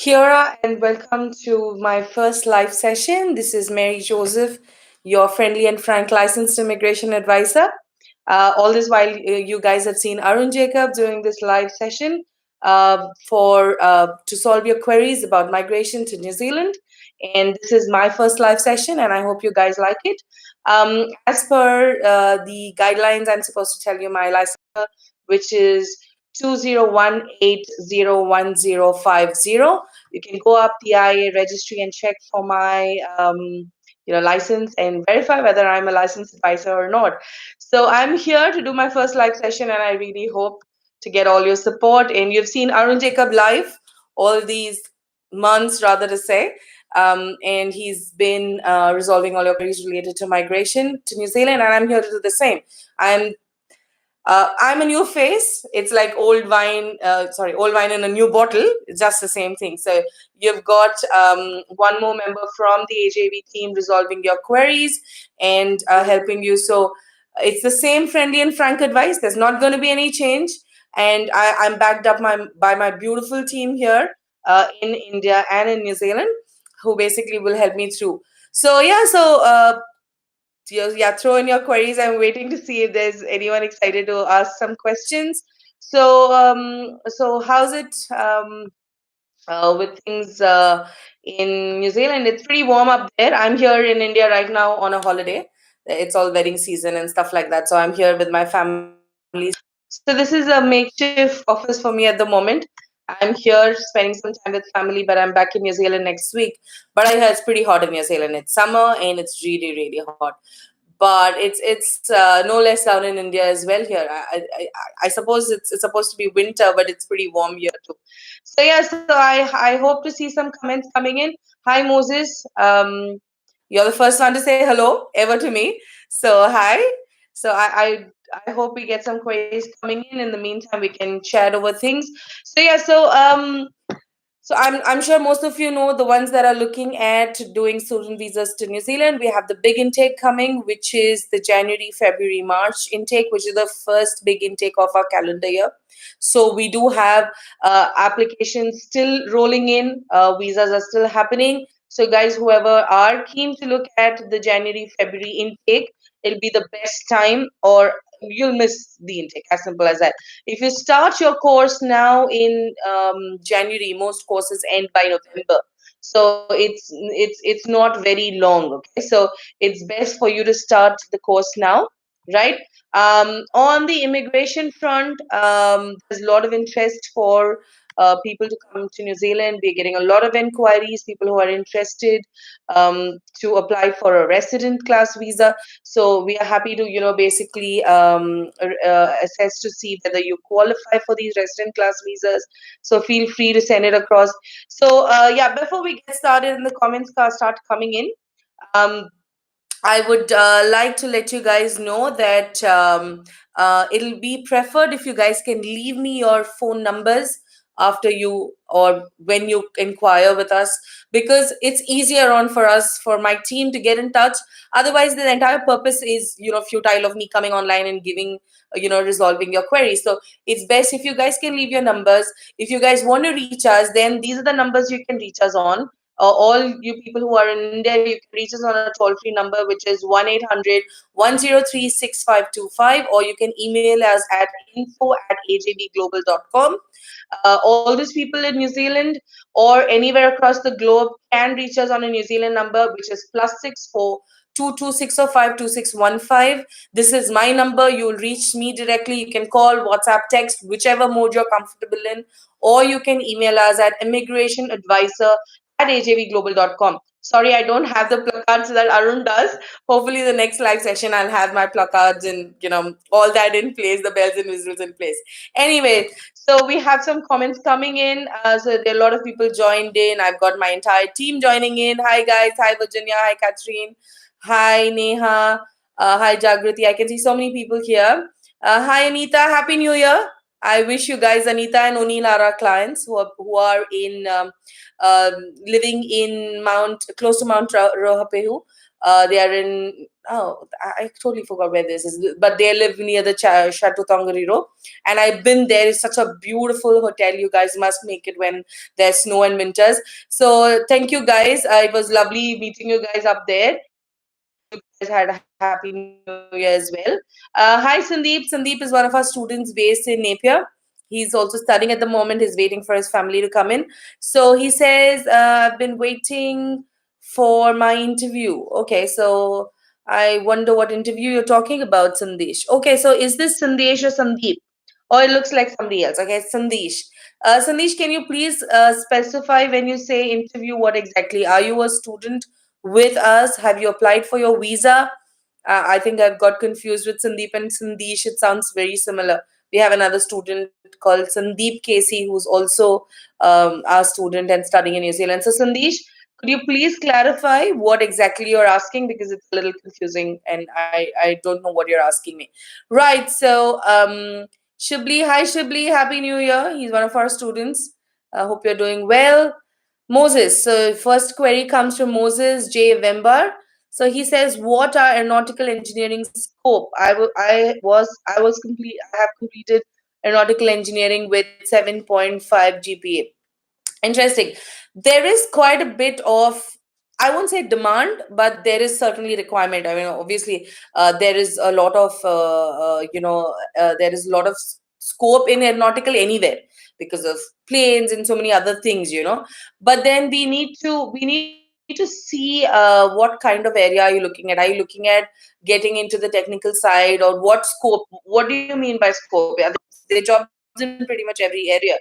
Kiora, and welcome to my first live session. This is Mary Joseph, your friendly and frank licensed immigration advisor. All this while, you guys have seen Arun Jacob during this live session for to solve your queries about migration to New Zealand. And this is my first live session, and I hope you guys like it. As per the guidelines, I'm supposed to tell you my license, which is 2018011050. You can go up the IA registry and check for my license and verify whether I'm a licensed advisor or not. So I'm here to do my first live session, and I really hope to get all your support. And you've seen Arun Jacob live all these months, rather to say. And he's been resolving all your queries related to migration to New Zealand, and I'm here to do the same. I'm a new face. It's like old wine in a new bottle. It's just the same thing. So you've got one more member from the AJV team resolving your queries and helping you. So it's the same friendly and frank advice. There's not going to be any change. And I'm backed up by my beautiful team here in India and in New Zealand, who basically will help me through. So throw in your queries. I'm waiting to see if there's anyone excited to ask some questions. So how's it with things in New Zealand? It's pretty warm up there. I'm here in India right now on a holiday. It's all wedding season and stuff like that. So I'm here with my family. So this is a makeshift office for me at the moment. I'm here spending some time with family, but I'm back in New Zealand next week. But I hear it's pretty hot in New Zealand. It's summer and it's really, really hot. But it's no less down in India as well here. I suppose it's supposed to be winter, but it's pretty warm here too. So I hope to see some comments coming in. Hi Moses, you're the first one to say hello ever to me. So hi. So I hope we get some queries coming in. In the meantime, we can chat over things. So I'm sure most of you know, the ones that are looking at doing student visas to New Zealand. We have the big intake coming, which is the January, February, March intake, which is the first big intake of our calendar year. So we do have applications still rolling in. Visas are still happening. So guys, whoever are keen to look at the January, February intake, it'll be the best time, or you'll miss the intake. As simple as that. If you start your course now in January, most courses end by November. So it's not very long. Okay, so it's best for you to start the course now, right? On the immigration front, there's a lot of interest for people to come to New Zealand. We're getting a lot of inquiries, people who are interested to apply for a resident class visa. So we are happy to, basically assess to see whether you qualify for these resident class visas. So feel free to send it across. So before we get started and the comments start coming in, I would like to let you guys know that it'll be preferred if you guys can leave me your phone numbers after you or when you inquire with us, because it's easier on for us, for my team to get in touch. Otherwise, the entire purpose is, futile of me coming online and giving, resolving your queries. So it's best if you guys can leave your numbers. If you guys want to reach us, then these are the numbers you can reach us on. All you people who are in India, you can reach us on a toll-free number, which is 1-800-103-6525, or you can email us at info@ajbglobal.com. All these people in New Zealand or anywhere across the globe can reach us on a New Zealand number, which is +64 226052615. This is my number. You'll reach me directly. You can call, WhatsApp, text, whichever mode you're comfortable in, or you can email us at immigrationadvisor@ajvglobal.com. Sorry, I don't have the placards that Arun does. Hopefully, the next live session, I'll have my placards and, all that in place, the bells and whistles in place. Anyway, so we have some comments coming in. So there are a lot of people joined in. I've got my entire team joining in. Hi, guys. Hi, Virginia. Hi, Catherine. Hi, Neha. Hi, Jagriti. I can see so many people here. Hi, Anita. Happy New Year. I wish you guys, Anita and Onil are our clients who are in living in Mount close to Mount Rohapehu. They are in I totally forgot where this is, but they live near the Chateau Tongariro, and I've been there. It's such a beautiful hotel. You guys must make it when there's snow and winters. So thank you guys. It was lovely meeting you guys up there. Hope you guys had a happy new year as well. Hi Sandeep. Sandeep is one of our students based in Napier. He's also studying at the moment. He's waiting for his family to come in. So he says, I've been waiting for my interview. Okay, so I wonder what interview you're talking about, Sandesh. Okay, so is this Sandesh or Sandeep? Or it looks like somebody else. Okay, it's Sandesh. Sandesh, can you please specify when you say interview, what exactly? Are you a student with us? Have you applied for your visa? I think I've got confused with Sandeep and Sandesh. It sounds very similar. We have another student called Sandeep Casey who's also our student and studying in New Zealand. So, Sandesh, could you please clarify what exactly you're asking because it's a little confusing and I don't know what you're asking me. Right. So, Shibli, hi Shibli, Happy New Year. He's one of our students. I hope you're doing well. Moses. So first query comes from Moses J. Wember. So he says, "What are aeronautical engineering scope? I was complete. I have completed aeronautical engineering with 7.5 GPA. Interesting. There is quite a bit of, I won't say demand, but there is certainly requirement. I mean, obviously, there is a lot of, there is a lot of scope in aeronautical anywhere because of planes and so many other things, But then we need to see what kind of area are you looking at. Are you looking at getting into the technical side, or what scope? What do you mean by scope? Yeah, there are jobs in pretty much every area.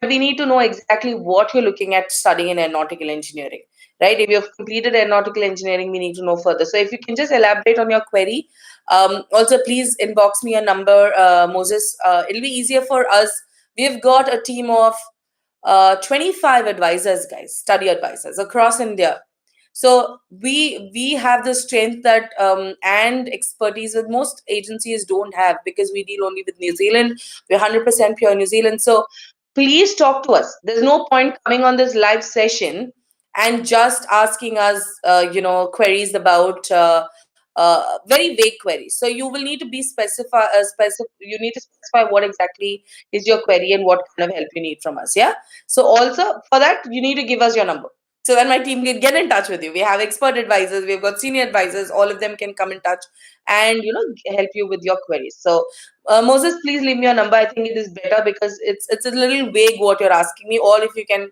But we need to know exactly what you're looking at studying in aeronautical engineering, right? If you have completed aeronautical engineering, we need to know further. So if you can just elaborate on your query. Also, please inbox me a number, Moses. It'll be easier for us. We've got a team of 25 advisors, guys, study advisors across India. So we have the strength that and expertise that most agencies don't have because we deal only with New Zealand. We're 100% pure New Zealand. So please talk to us. There's no point coming on this live session and just asking us, queries about very vague queries. So you will need to be specific. You need to specify what exactly is your query and what kind of help you need from us. Yeah. So also for that, you need to give us your number so that my team can get in touch with you. We have expert advisors, we've got senior advisors, all of them can come in touch and help you with your queries. So Moses, please leave me your number. I think it is better because it's a little vague what you're asking me, or if you can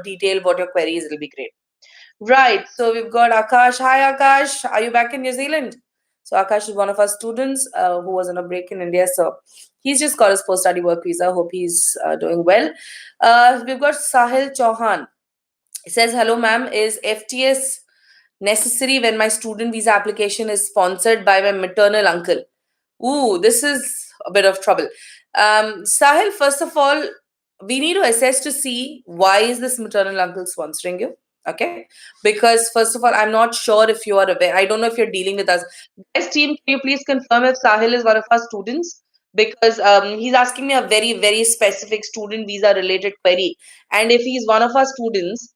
detail what your query is, it'll be great. Right. So we've got Akash. Hi, Akash. Are you back in New Zealand? So Akash is one of our students who was on a break in India. So he's just got his post-study work visa. Hope he's doing well. We've got Sahil Chauhan. He says, "Hello, ma'am. Is FTS necessary when my student visa application is sponsored by my maternal uncle?" Ooh, this is a bit of trouble. Sahil, first of all, we need to assess to see why is this maternal uncle sponsoring you. Okay, because first of all, I'm not sure if you are aware. I don't know if you're dealing with us. Guys, team, can you please confirm if Sahil is one of our students? Because he's asking me a very, very specific student visa related query. And if he's one of our students,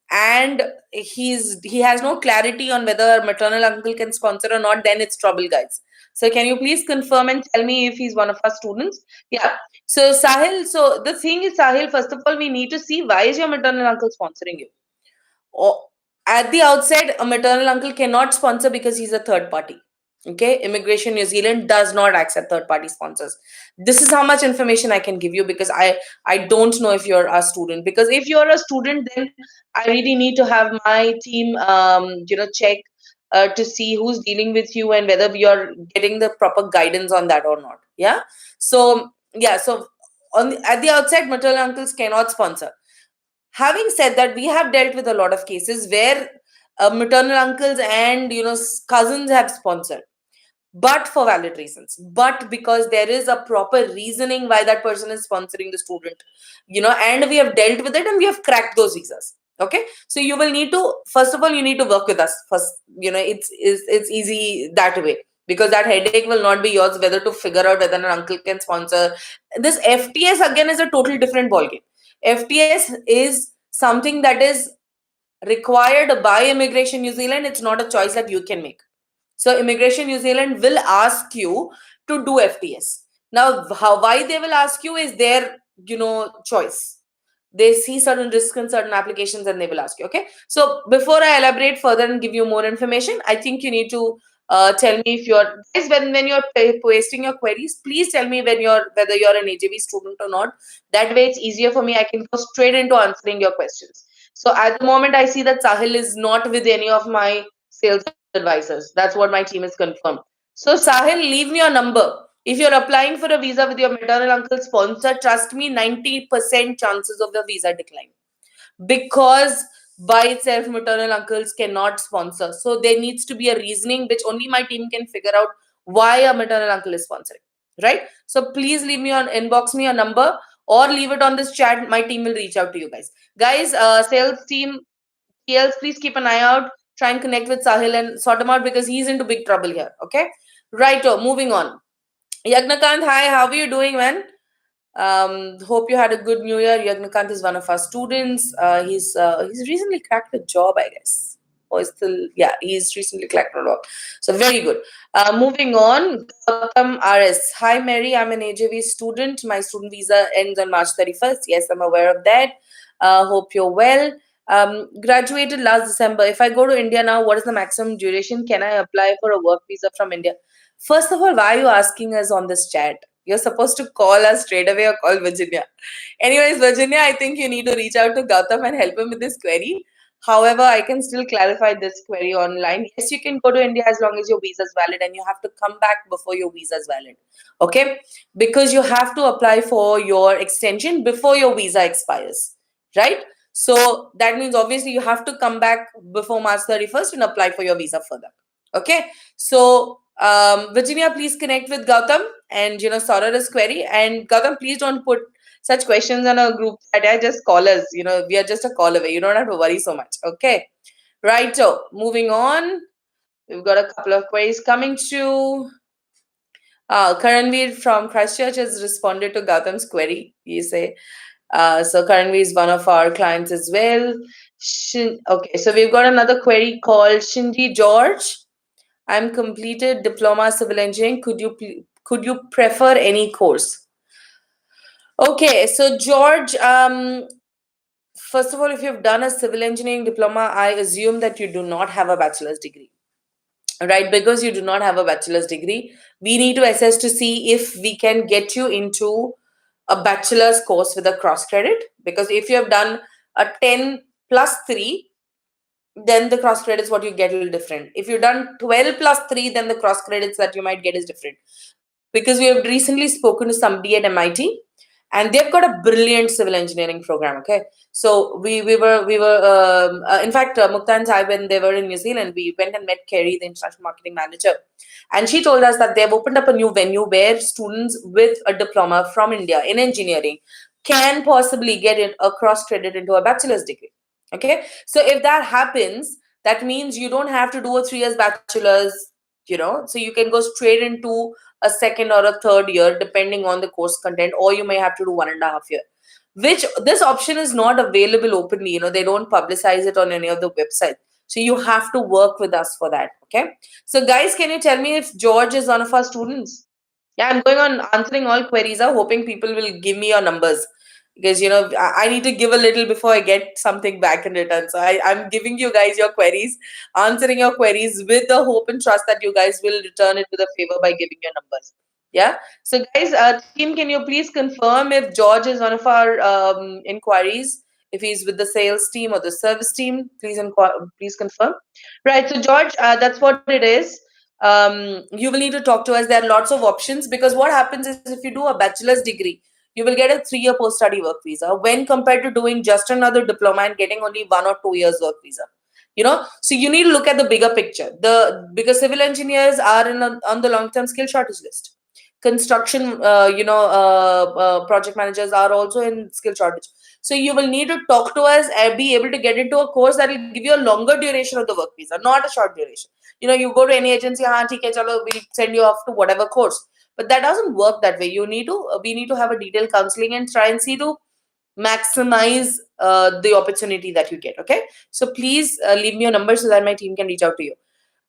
and he has no clarity on whether maternal uncle can sponsor or not, then it's trouble, guys. So can you please confirm and tell me if he's one of our students? Yeah. So Sahil, so the thing is, Sahil, first of all, we need to see why is your maternal uncle sponsoring you. At the outset, a maternal uncle cannot sponsor because he's a third party. Okay, Immigration New Zealand does not accept third party sponsors. This is how much information I can give you because I don't know if you're a student. Because if you're a student, then I really need to have my team check to see who's dealing with you and whether you're getting the proper guidance on that or not. Yeah. So yeah. So at the outset, maternal uncles cannot sponsor. Having said that, we have dealt with a lot of cases where maternal uncles and cousins have sponsored, but for valid reasons, but because there is a proper reasoning why that person is sponsoring the student, and we have dealt with it and we have cracked those visas. Okay, so you will need to, first of all, you need to work with us first. It's easy that way. because that headache will not be yours whether to figure out whether an uncle can sponsor. This FTS again is a totally different ballgame. FTS is something that is required by Immigration New Zealand. It's not a choice that you can make. So Immigration New Zealand will ask you to do FTS. Now, why they will ask you is their choice. They see certain risks in certain applications and they will ask you. Okay. So before I elaborate further and give you more information, I think you need to tell me if you're guys when you're pasting your queries, please tell me whether you're an AJV student or not. That way it's easier for me. I can go straight into answering your questions. So at the moment, I see that Sahil is not with any of my sales advisors. That's what my team has confirmed. So Sahil, leave me your number. If you're applying for a visa with your maternal uncle sponsor, trust me, 90% chances of the visa decline, because by itself maternal uncles cannot sponsor. So there needs to be a reasoning which only my team can figure out why a maternal uncle is sponsoring, right? So please leave me on inbox me a number or leave it on this chat. My team will reach out to you guys. Sales team, TLs, please keep an eye out. Try and connect with Sahil and sort him out because he's into big trouble here. Okay, right. Moving on. Yagnakant, hi, how are you doing, man? Hope you had a good New Year. Yagnakant is one of our students. He's recently cracked a job, I guess. Or still, yeah, he's recently cracked a job. So very good. Moving on, Gautam RS. Hi, Mary. I'm an AJV student. My student visa ends on March 31st. Yes, I'm aware of that. Hope you're well. Graduated last December. If I go to India now, what is the maximum duration? Can I apply for a work visa from India? First of all, why are you asking us on this chat? You're supposed to call us straight away or call Virginia. Anyways, Virginia, I think you need to reach out to Gautam and help him with this query. However, I can still clarify this query online. Yes, you can go to India as long as your visa is valid, and you have to come back before your visa is valid. Okay? Because you have to apply for your extension before your visa expires. Right? So that means obviously you have to come back before March 31st and apply for your visa further. Okay? So Virginia, please connect with Gautam and sort out his query. And Gautam, please don't put such questions on a group chat. I just call us. We are just a call away. You don't have to worry so much. Okay. Right. So moving on. We've got a couple of queries coming through. Karanveer from Christchurch has responded to Gautam's query. You say. So Karanveer is one of our clients as well. Okay. So we've got another query called Shinji George. I'm completed diploma civil engineering. Could you prefer any course? Okay, so George, first of all, if you've done a civil engineering diploma, I assume that you do not have a bachelor's degree, right? Because you do not have a bachelor's degree, we need to assess to see if we can get you into a bachelor's course with a cross credit. Because if you have done a 10 plus 3, then the cross credits what you get will different. If you've done 12 plus 3, then the cross credits that you might get is different. Because we have recently spoken to somebody at MIT, and they've got a brilliant civil engineering program. Okay, so we were in fact, Mukta and I, when they were in New Zealand, we went and met Kerry, the international marketing manager, and she told us that they've opened up a new venue where students with a diploma from India in engineering can possibly get it a cross credit into a bachelor's degree. Okay, so if that happens, that means you don't have to do a 3 years bachelor's, so you can go straight into a second or a third year depending on the course content, or you may have to do 1.5 years, which this option is not available openly. They don't publicize it on any of the websites, so you have to work with us for that. Okay, so guys, can you tell me if George is one of our students? Yeah, I'm going on answering all queries. I'm hoping people will give me your numbers, because I need to give a little before I get something back in return. So I'm giving you guys your queries, answering your queries with the hope and trust that you guys will return it with a favor by giving your numbers. Yeah. So guys, team, can you please confirm if George is one of our inquiries? If he's with the sales team or the service team, please confirm. Right. So George, that's what it is. You will need to talk to us. There are lots of options, because what happens is if you do a bachelor's degree, you will get a 3-year post-study work visa when compared to doing just another diploma and getting only 1 or 2 years work visa. So you need to look at the bigger picture. Because civil engineers are on the long-term skill shortage list. Construction, project managers are also in skill shortage. So you will need to talk to us and be able to get into a course that will give you a longer duration of the work visa, not a short duration. You go to any agency, हाँ ठीक है चलो, we'll send you off to whatever course. But that doesn't work that way. We need to have a detailed counseling and try and see to maximize the opportunity that you get. Okay, so please leave me your number so that my team can reach out to you.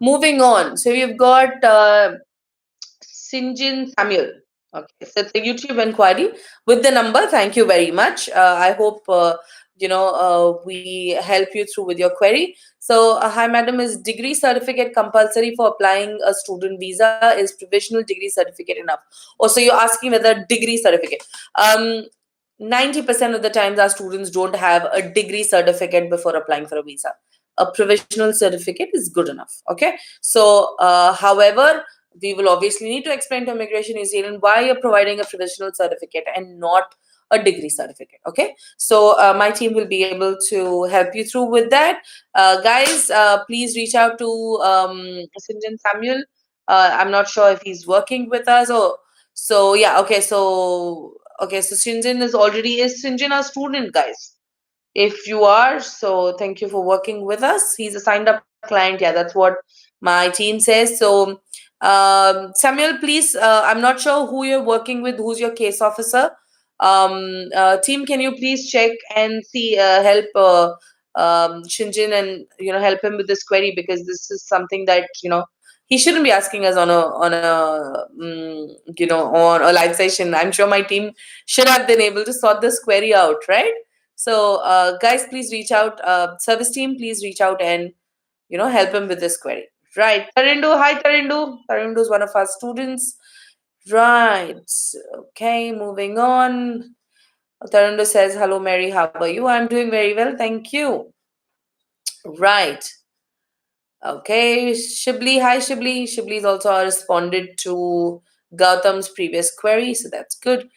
Moving on, so we've got Sinjin Samuel. Okay, so it's a YouTube inquiry with the number. Thank you very much. I hope we help you through with your query. So, hi, madam, is degree certificate compulsory for applying a student visa? Is provisional degree certificate enough? Oh, so you're asking whether degree certificate. 90% of the times our students don't have a degree certificate before applying for a visa. A provisional certificate is good enough. Okay, so however, we will obviously need to explain to Immigration New Zealand why you're providing a provisional certificate and not a degree certificate. Okay, so my team will be able to help you through with that. Guys, please reach out to Sinjan Samuel. I'm not sure if he's working with us or so. Yeah, okay, so Sinjan is Sinjan a student, guys? If you are, so thank you for working with us. He's a signed up client. Yeah, that's what my team says. So Samuel, please, I'm not sure who you're working with, who's your case officer. Team, can you please check and see, help Shinjin, and help him with this query, because this is something that he shouldn't be asking us on a live session. I'm sure my team should have been able to sort this query out, right? So, guys, please reach out. Service team, please reach out and help him with this query. Right, Tarindu. Hi, Tarindu. Tarindu is one of our students. Right. Okay, moving on. Tarindu says, "Hello, Mary. How are you? I'm doing very well, thank you." Right. Okay, Shibli. Hi, Shibli. Shibli's also responded to Gautam's previous query, so that's good.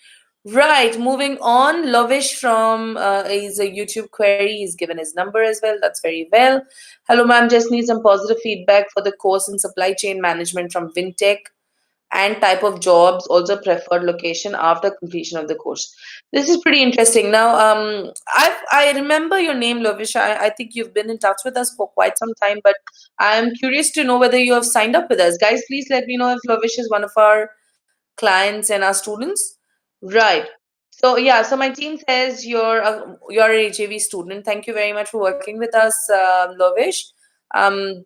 Right, moving on. Lovish from is a YouTube query. He's given his number as well. That's very well. Hello, ma'am. Just need some positive feedback for the course in supply chain management from Vintech, and type of jobs, also preferred location after completion of the course. This is pretty interesting. Now, I remember your name, Lovish. I think you've been in touch with us for quite some time, but I'm curious to know whether you have signed up with us. Guys, please let me know if Lovish is one of our clients and our students. Right. So yeah, so my team says you're a HAV student. Thank you very much for working with us, Lovish.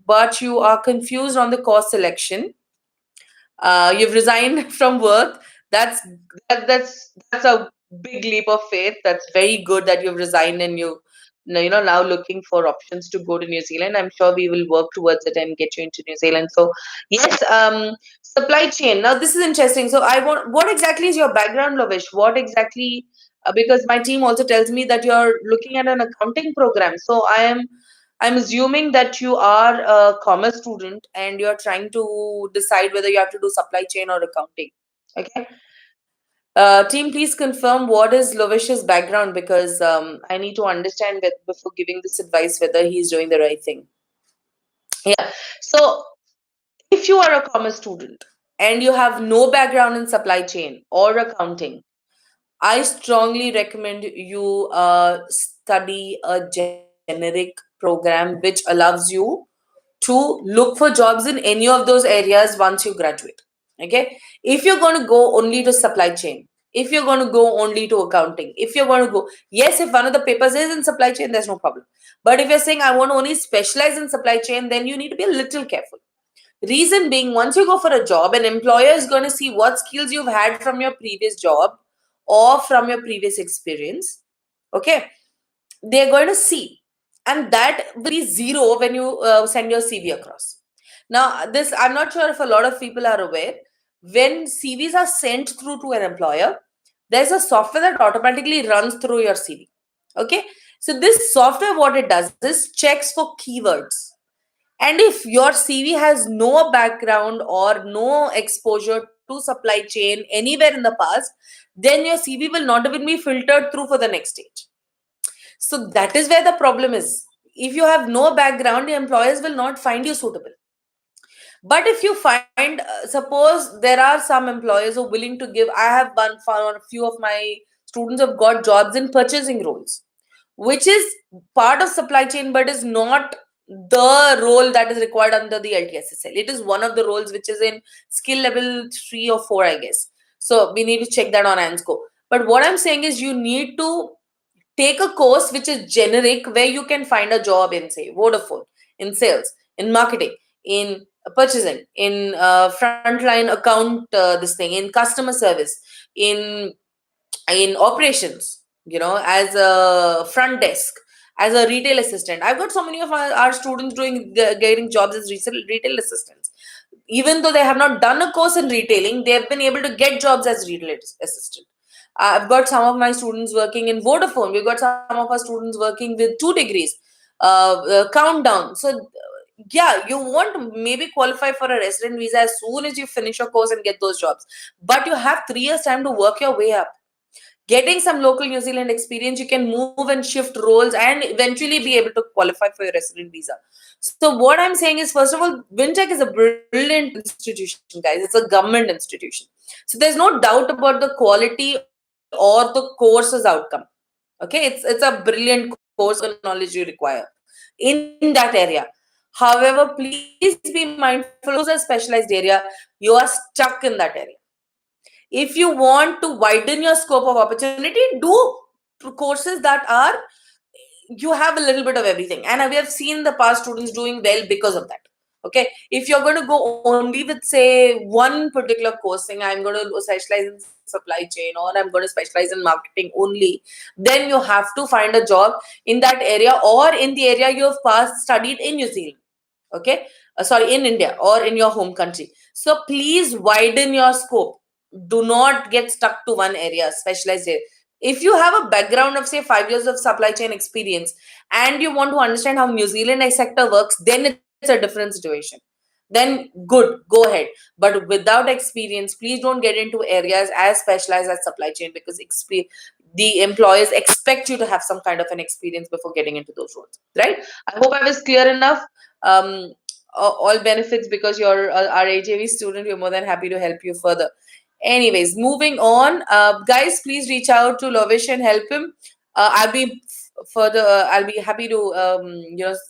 But you are confused on the course selection. You've resigned from work. That's a big leap of faith. That's very good that you've resigned and you now looking for options to go to New Zealand. I'm sure we will work towards it and get you into New Zealand. So yes, supply chain. Now this is interesting. So I want, what exactly is your background, Lovish? What exactly? Because my team also tells me that you're looking at an accounting program. So I'm assuming that you are a commerce student and you're trying to decide whether you have to do supply chain or accounting. Okay. Team, please confirm what is Lovish's background, because I need to understand before giving this advice whether he's doing the right thing. Yeah. So if you are a commerce student and you have no background in supply chain or accounting, I strongly recommend you study a generic program which allows you to look for jobs in any of those areas once you graduate. Okay, if you're going to go only to supply chain, if you're going to go only to accounting, if you're going to go, yes, if one of the papers is in supply chain, there's no problem. But if you're saying I want to only specialize in supply chain, then you need to be a little careful. Reason being, once you go for a job, an employer is going to see what skills you've had from your previous job or from your previous experience. Okay, they're going to see, and that will be zero when you send your CV across. Now, this, I'm not sure if a lot of people are aware. When CVs are sent through to an employer, there's a software that automatically runs through your CV. Okay, so this software, what it does is checks for keywords. And if your CV has no background or no exposure to supply chain anywhere in the past, then your CV will not even be filtered through for the next stage. So that is where the problem is. If you have no background, the employers will not find you suitable. But if you find, suppose there are some employers who are willing to give, I have found a few of my students have got jobs in purchasing roles, which is part of supply chain but is not the role that is required under the LTSSL. It is one of the roles which is in skill level 3 or 4, I guess. So we need to check that on ANSCO. But what I'm saying is you need to take a course which is generic where you can find a job in, say, Vodafone, in sales, in marketing, in purchasing, in frontline account, this thing, in customer service, in operations, as a front desk, as a retail assistant. I've got so many of our students getting jobs as retail assistants. Even though they have not done a course in retailing, they have been able to get jobs as retail assistant. I've got some of my students working in Vodafone. We've got some of our students working with 2 degrees, countdown. So yeah, you want to maybe qualify for a resident visa as soon as you finish your course and get those jobs, but you have 3 years time to work your way up. Getting some local New Zealand experience, you can move and shift roles and eventually be able to qualify for your resident visa. So what I'm saying is, first of all, Wintech is a brilliant institution, guys. It's a government institution. So there's no doubt about the quality or the course's outcome. Okay, it's a brilliant course, the knowledge you require in that area. However, please be mindful of those are specialized area, you are stuck in that area. If you want to widen your scope of opportunity, do courses that are, you have a little bit of everything, and we have seen the past students doing well because of that. Okay, if you're going to go only with, say, one particular course, saying I'm going to specialize in supply chain or I'm going to specialize in marketing only, then you have to find a job in that area or in the area you have past studied in New Zealand. Okay, sorry, in India or in your home country. So please widen your scope. Do not get stuck to one area, specialize it. If you have a background of, say, 5 years of supply chain experience and you want to understand how New Zealand sector works, then it's a different situation. Then good, go ahead. But without experience, please don't get into areas as specialized as supply chain, because the employers expect you to have some kind of an experience before getting into those roles, right? I hope I was clear enough. um, all benefits, because you're our AJV student, we're more than happy to help you further. Anyways, moving on, guys, please reach out to Lovish and help him. I'll be happy to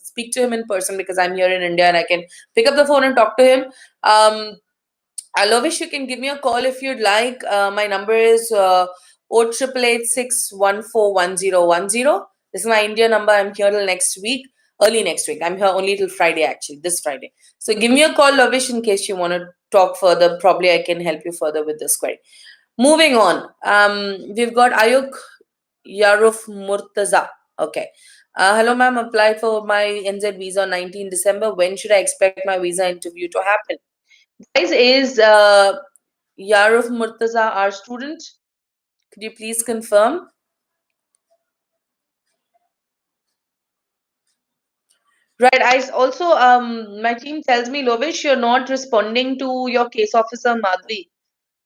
speak to him in person, because I'm here in India and I can pick up the phone and talk to him. Lovish, you can give me a call if you'd like. My number is 088861411010. This is my India number. I'm here till next week, early next week. I'm here only till Friday, actually, this Friday. So give me a call, Lovish, in case you want to talk further. Probably I can help you further with this query. Moving on, we've got Ayuk Yaruf Murtaza. Okay. Hello, ma'am. Applied for my NZ visa on 19 December. When should I expect my visa interview to happen? Guys, is Yaruf Murtaza our student? Could you please confirm? Right. Also, my team tells me, Lovish, you're not responding to your case officer, Madhvi.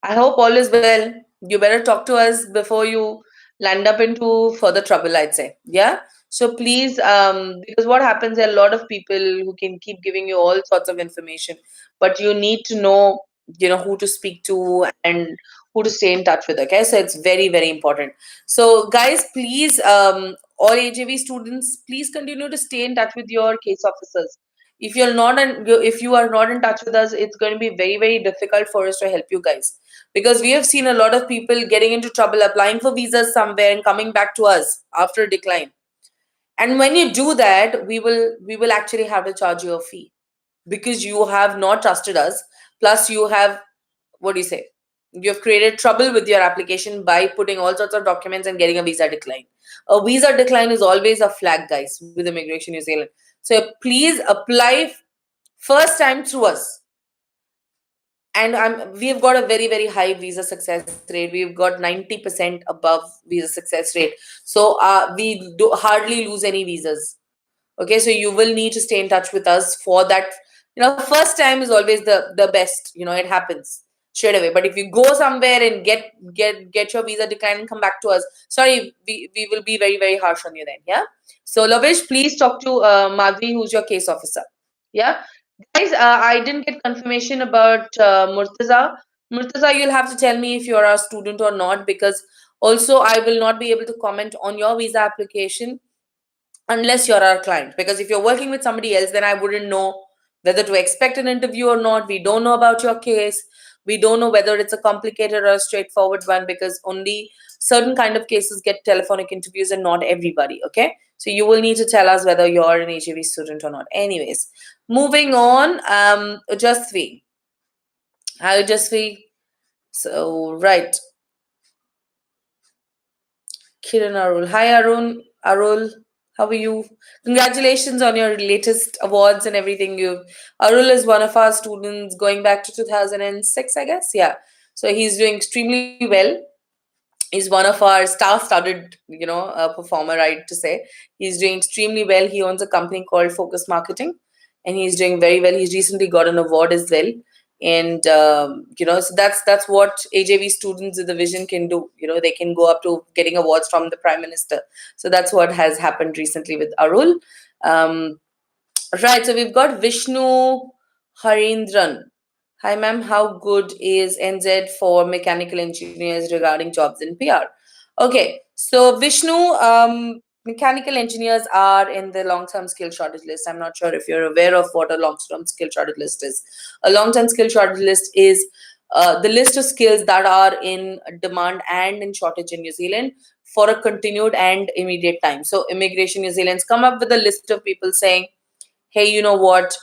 I hope all is well. You better talk to us before you land up into further trouble, I'd say. Yeah. So please, because what happens, there are a lot of people who can keep giving you all sorts of information, but you need to know, who to speak to and who to stay in touch with. Okay. So it's very, very important. So, guys, please, all AJV students, please continue to stay in touch with your case officers. If you are not in touch with us, it's going to be very, very difficult for us to help you guys, because we have seen a lot of people getting into trouble applying for visas somewhere and coming back to us after a decline. And when you do that, we will actually have to charge you a fee, because you have not trusted us. Plus, you have, what do you say, you have created trouble with your application by putting all sorts of documents and getting a visa decline. A visa decline is always a flag, guys, with Immigration New Zealand. So please apply first time through us. And we've got a very, very high visa success rate. We've got 90% above visa success rate. So we do hardly lose any visas. Okay, so you will need to stay in touch with us for that. First time is always the best. It happens straight away. But if you go somewhere and get your visa declined and come back to us, sorry, we will be very, very harsh on you then. Yeah. So Lavish, please talk to Madhvi, who's your case officer. Yeah. Guys, I didn't get confirmation about Murtaza. Murtaza, you'll have to tell me if you're a student or not, because also I will not be able to comment on your visa application unless you're our client. Because if you're working with somebody else, then I wouldn't know whether to expect an interview or not. We don't know about your case. We don't know whether it's a complicated or a straightforward one, because only certain kind of cases get telephonic interviews and not everybody. Okay. So you will need to tell us whether you're an AJV student or not. Anyways, moving on. Just three. How just three? So right. Kiran Arul. Hi Arun. Arul. How are you? Congratulations on your latest awards and everything. You Arul is one of our students going back to 2006, I guess. Yeah. So he's doing extremely well. He's one of our star-studded, performer, right to say. He's doing extremely well. He owns a company called Focus Marketing, and he's doing very well. He's recently got an award as well. And so that's what AJV students with the vision can do. They can go up to getting awards from the Prime Minister. So that's what has happened recently with Arul. um, Right, so we've got Vishnu Harindran. Hi, ma'am. How good is NZ for mechanical engineers regarding jobs in PR? Okay, so Vishnu, mechanical engineers are in the long-term skill shortage list. I'm not sure if you're aware of what a long-term skill shortage list is. A long-term skill shortage list is the list of skills that are in demand and in shortage in New Zealand for a continued and immediate time. So, Immigration New Zealand's come up with a list of people saying, hey, you know what?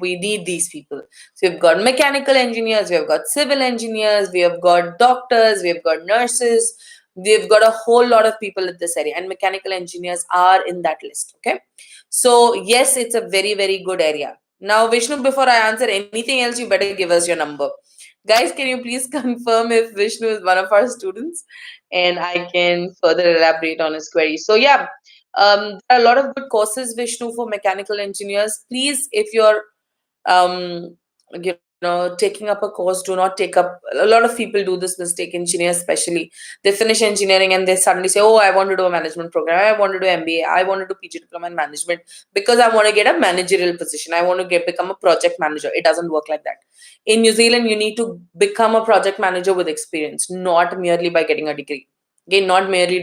We need these people. So we've got mechanical engineers, we've got civil engineers, we have got doctors, we've got nurses, we've got a whole lot of people in this area, and mechanical engineers are in that list. Okay. So, yes, it's a very, very good area. Now, Vishnu, before I answer anything else, you better give us your number. Guys, can you please confirm if Vishnu is one of our students? And I can further elaborate on his query. So, yeah, there are a lot of good courses, Vishnu, for mechanical engineers. Please, if you're taking up a course, do not take up. A lot of people do this mistake, engineers especially. They finish engineering and they suddenly say, oh, I want to do a management program, I want to do MBA, I want to do PG diploma in management because I want to get a managerial position, I want to become a project manager. It doesn't work like that. In New Zealand, you need to become a project manager with experience, not merely by getting a degree. Again, not merely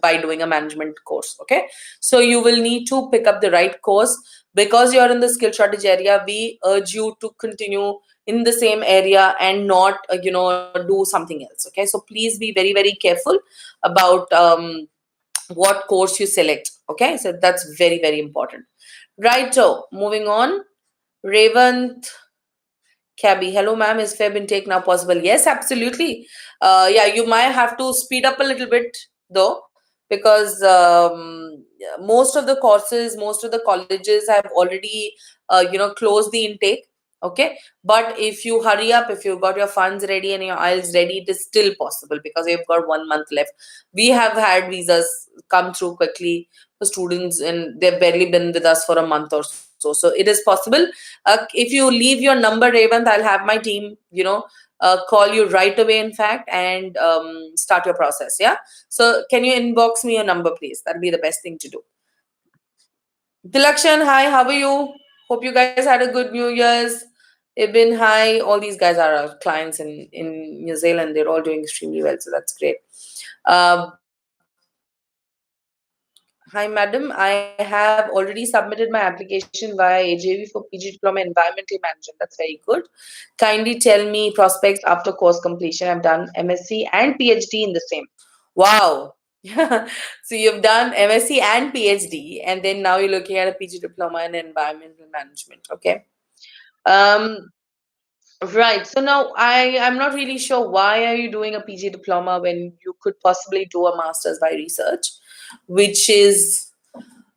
by doing a management course. Okay, so you will need to pick up the right course. Because you're in the skill shortage area, we urge you to continue in the same area and not do something else. Okay, so please be very, very careful about what course you select. Okay, so that's very, very important. Right, so moving on. Revant Cabby, hello, ma'am. Is Feb intake now possible? Yes, absolutely. Yeah, you might have to speed up a little bit though, because most of the courses, most of the colleges have already, closed the intake. Okay, but if you hurry up, if you've got your funds ready and your IELTS ready, it is still possible because you've got 1 month left. We have had visas come through quickly for students, and they've barely been with us for a month or so. So it is possible. If you leave your number, Revant, I'll have my team, call you right away, in fact, and start your process. Yeah. So can you inbox me your number, please? That'll be the best thing to do. Dilakshan, hi, how are you? Hope you guys had a good New Year's. Ibn, hi. All these guys are our clients in New Zealand. They're all doing extremely well, so that's great. Hi, madam. I have already submitted my application via AJV for PG Diploma Environmental Management. That's very good. Kindly tell me prospects after course completion. I've done MSc and PhD in the same. Wow. So you've done MSc and PhD, and then now you're looking at a PG Diploma in Environmental Management. Okay. Um, Right. So now I'm not really sure why are you doing a PG diploma when you could possibly do a master's by research, which is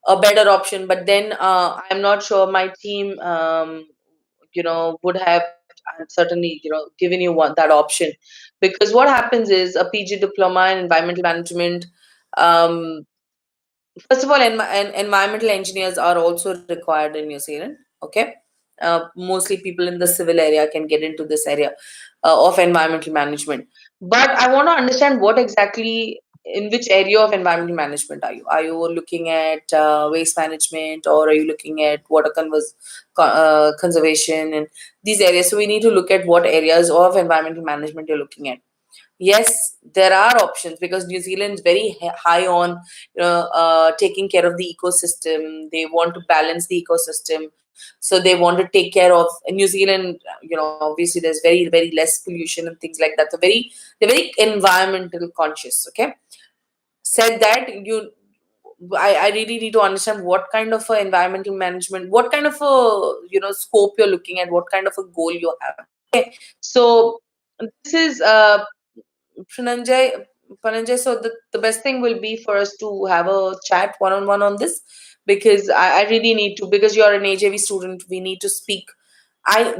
a better option. But then I'm not sure my team would have certainly given you that option, because what happens is a PG diploma in environmental management. Um, First of all, environmental engineers are also required in New Zealand. Okay, mostly people in the civil area can get into this area of environmental management. But I want to understand what exactly. in which area of environmental management are you? Are you looking at waste management, or are you looking at conservation and these areas? So we need to look at what areas of environmental management you're looking at. Yes, there are options because New Zealand is very high on taking care of the ecosystem. They want to balance the ecosystem, so they want to take care of New Zealand. Obviously, there's very less pollution and things like that. So they're very environmental conscious. Okay, said that I really need to understand what kind of a environmental management, what kind of a scope you're looking at, what kind of a goal you have. Okay, so this is Prananjay, so the best thing will be for us to have a chat one on one on this, because I really need to, because you're an AJV student, we need to speak.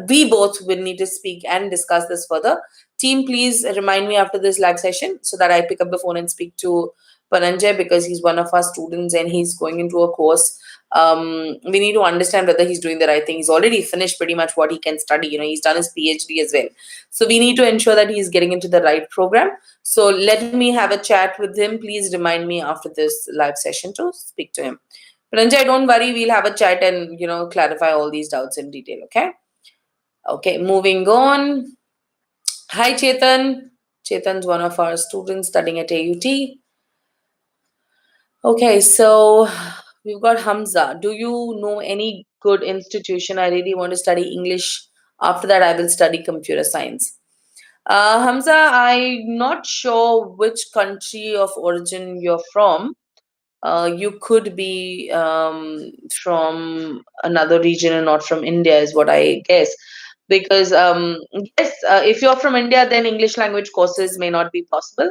We both will need to speak and discuss this further. Team, please remind me after this live session so that I pick up the phone and speak to Pananjay, because he's one of our students and he's going into a course. We need to understand whether he's doing the right thing. He's already finished pretty much what he can study. He's done his PhD as well. So we need to ensure that he's getting into the right program. So let me have a chat with him. Please remind me after this live session to speak to him. Pananjay, don't worry. We'll have a chat and clarify all these doubts in detail. Okay. Okay, moving on. Hi, Chetan. Chetan's one of our students studying at AUT. Okay, so we've got Hamza. Do you know any good institution? I really want to study English. After that, I will study computer science. Hamza, I'm not sure which country of origin you're from. You could be from another region and not from India, is what I guess. Because yes, if you're from India, then English language courses may not be possible,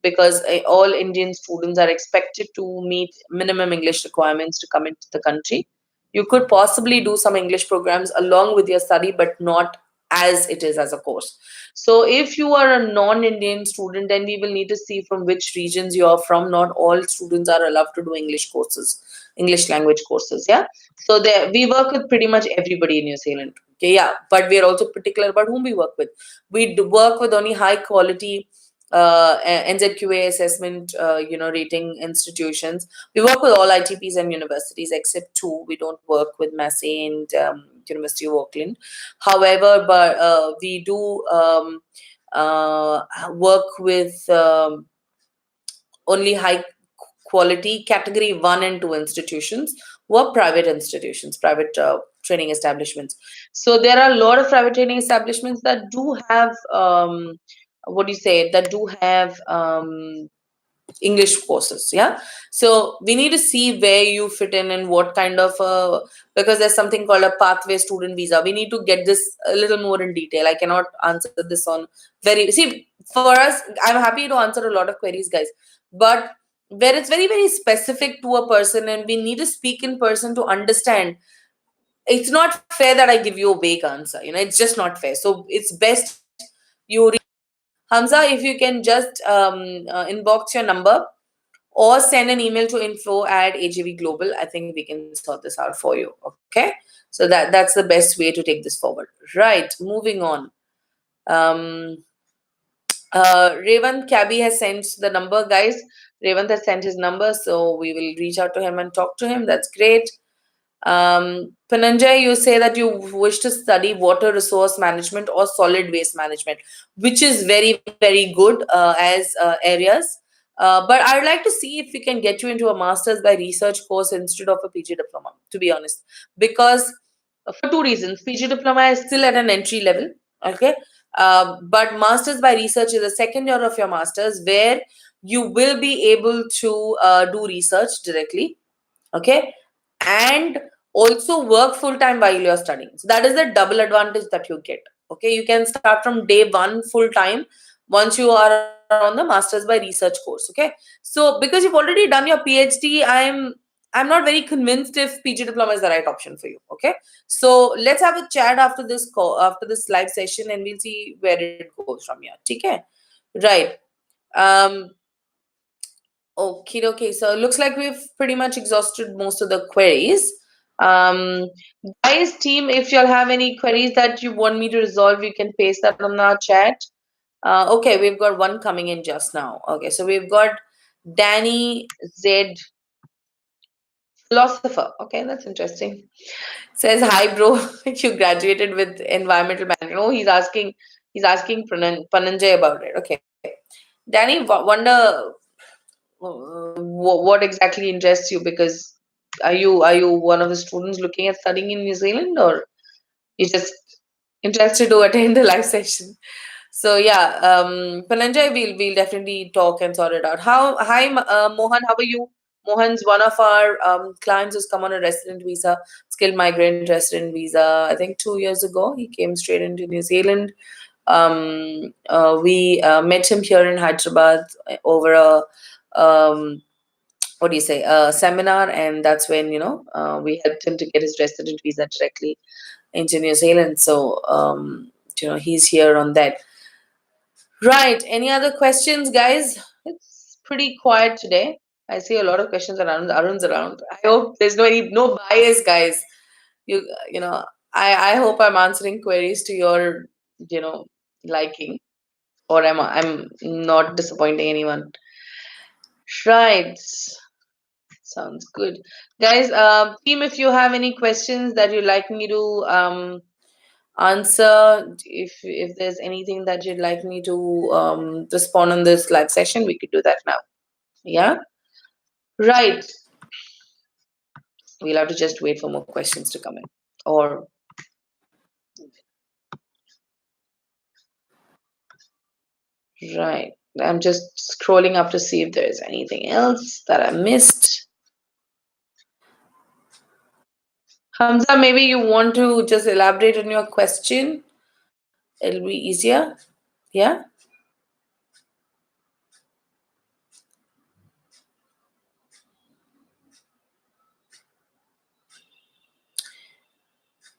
because all Indian students are expected to meet minimum English requirements to come into the country. You could possibly do some English programs along with your study, but not as it is as a course. So if you are a non-Indian student, then we will need to see from which regions you are from. Not all students are allowed to do English courses, English language courses. Yeah. So there, we work with pretty much everybody in New Zealand. Okay, yeah, but we are also particular about whom we work with. We work with only high quality NZQA assessment, rating institutions. We work with all ITPs and universities except two. We don't work with Massey and University of Auckland. However, but we do work with only high quality category 1 and 2 institutions, who are private institutions, private training establishments. So there are a lot of private training establishments that do have what do you say, that do have English courses. Yeah. So we need to see where you fit in and what kind of because there's something called a pathway student visa. We need to get this a little more in detail. I cannot answer this on for us. I'm happy to answer a lot of queries, guys, but where it's very specific to a person and we need to speak in person to understand, it's not fair that I give you a vague answer. It's just not fair. So it's best you Hamza, if you can just inbox your number or send an email to info@AJV Global. I think we can sort this out for you. Okay. So that's the best way to take this forward. Right. Moving on. Um, Revant Cabby has sent the number, guys. Revant has sent his number, so we will reach out to him and talk to him. That's great. Pananjay, you say that you wish to study water resource management or solid waste management, which is very good as areas. But I'd like to see if we can get you into a master's by research course instead of a PG diploma, to be honest. Because for two reasons. PG diploma is still at an entry level, okay? But master's by research is the second year of your master's, where you will be able to do research directly, okay, and also work full time while you're studying. So that is the double advantage that you get. Okay, you can start from day one full time once you are on the master's by research course. Okay, so because you've already done your PhD, I'm not very convinced if PG diploma is the right option for you. Okay, so let's have a chat after this call, after this live session, and we'll see where it goes from here. Okay, right. um Okay. So it looks like we've pretty much exhausted most of the queries. Um, Guys, team, if y'all have any queries that you want me to resolve, you can paste that on our chat. Okay, we've got one coming in just now. Okay, so we've got Danny Z, philosopher. Okay, that's interesting. Says hi, bro. You graduated with environmental management. Oh, he's asking Pananjay about it. Okay, Danny, wonder what exactly interests you, because are you one of the students looking at studying in New Zealand, or you just interested to attend the live session? So yeah, Pananjay, we'll definitely talk and sort it out. Mohan, how are you? Mohan's one of our clients who's come on a resident visa, skilled migrant resident visa. I think 2 years ago, he came straight into New Zealand. We met him here in Hyderabad over a what do you say, a seminar, and that's when we helped him to get his resident visa directly into New Zealand. So he's here on that. Right. Any other questions, guys? It's pretty quiet today. I see a lot of questions around. Arun's around. I hope there's no bias, guys. You know. I hope I'm answering queries to your you know liking, or I'm not disappointing anyone. Right. Sounds good, guys. Team, if you have any questions that you'd like me to answer, if there's anything that you'd like me to respond on this live session, we could do that now. Yeah, right. We'll have to just wait for more questions to come in. Or right, I'm just scrolling up to see if there's anything else that I missed. Hamza, maybe you want to just elaborate on your question. It'll be easier. Yeah.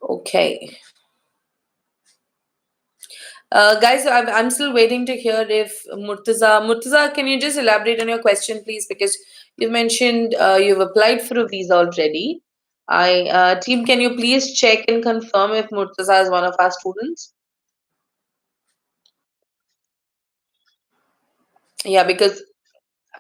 Okay. Guys, I'm still waiting to hear if Murtaza, can you just elaborate on your question, please? Because you mentioned you've applied for a visa already. Team, can you please check and confirm if Murtaza is one of our students? Yeah, because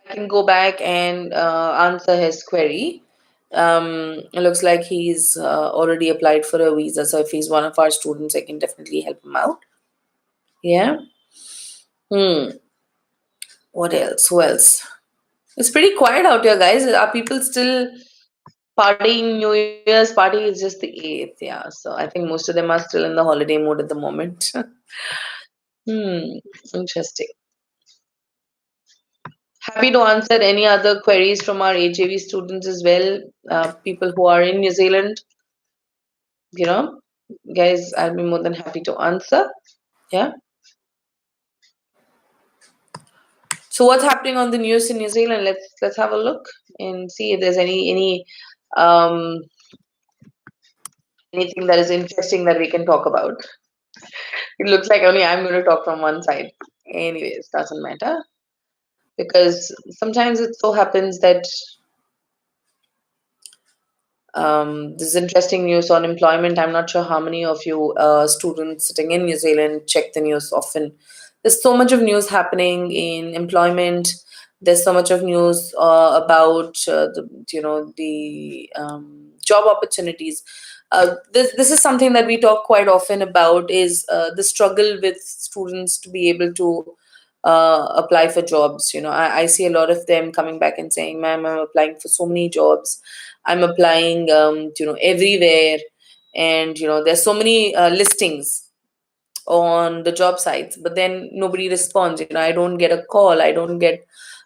I can go back and answer his query. It looks like he's already applied for a visa. So if he's one of our students, I can definitely help him out. Yeah. Hmm. What else? Who else? It's pretty quiet out here, guys. Are people still partying? New Year's party is just the 8th. Yeah. So I think most of them are still in the holiday mode at the moment. Interesting. Happy to answer any other queries from our AJV students as well. People who are in New Zealand, you know, guys, I'll be more than happy to answer. Yeah. So what's happening on the news in New Zealand? Let's have a look and see if there's um anything that is interesting that we can talk about. It looks like only I'm going to talk from one side. Anyways, doesn't matter, because sometimes it so happens that this is interesting news on employment. I'm not sure how many of you students sitting in New Zealand check the news often. There's so much of news happening in employment. There's so much of news about the job opportunities. This is something that we talk quite often about, is the struggle with students to be able to apply for jobs. I see a lot of them coming back and saying, "Ma'am, I'm applying for so many jobs. I'm applying, everywhere, and there's so many listings on the job sites, but then nobody responds. I don't get a call. I don't get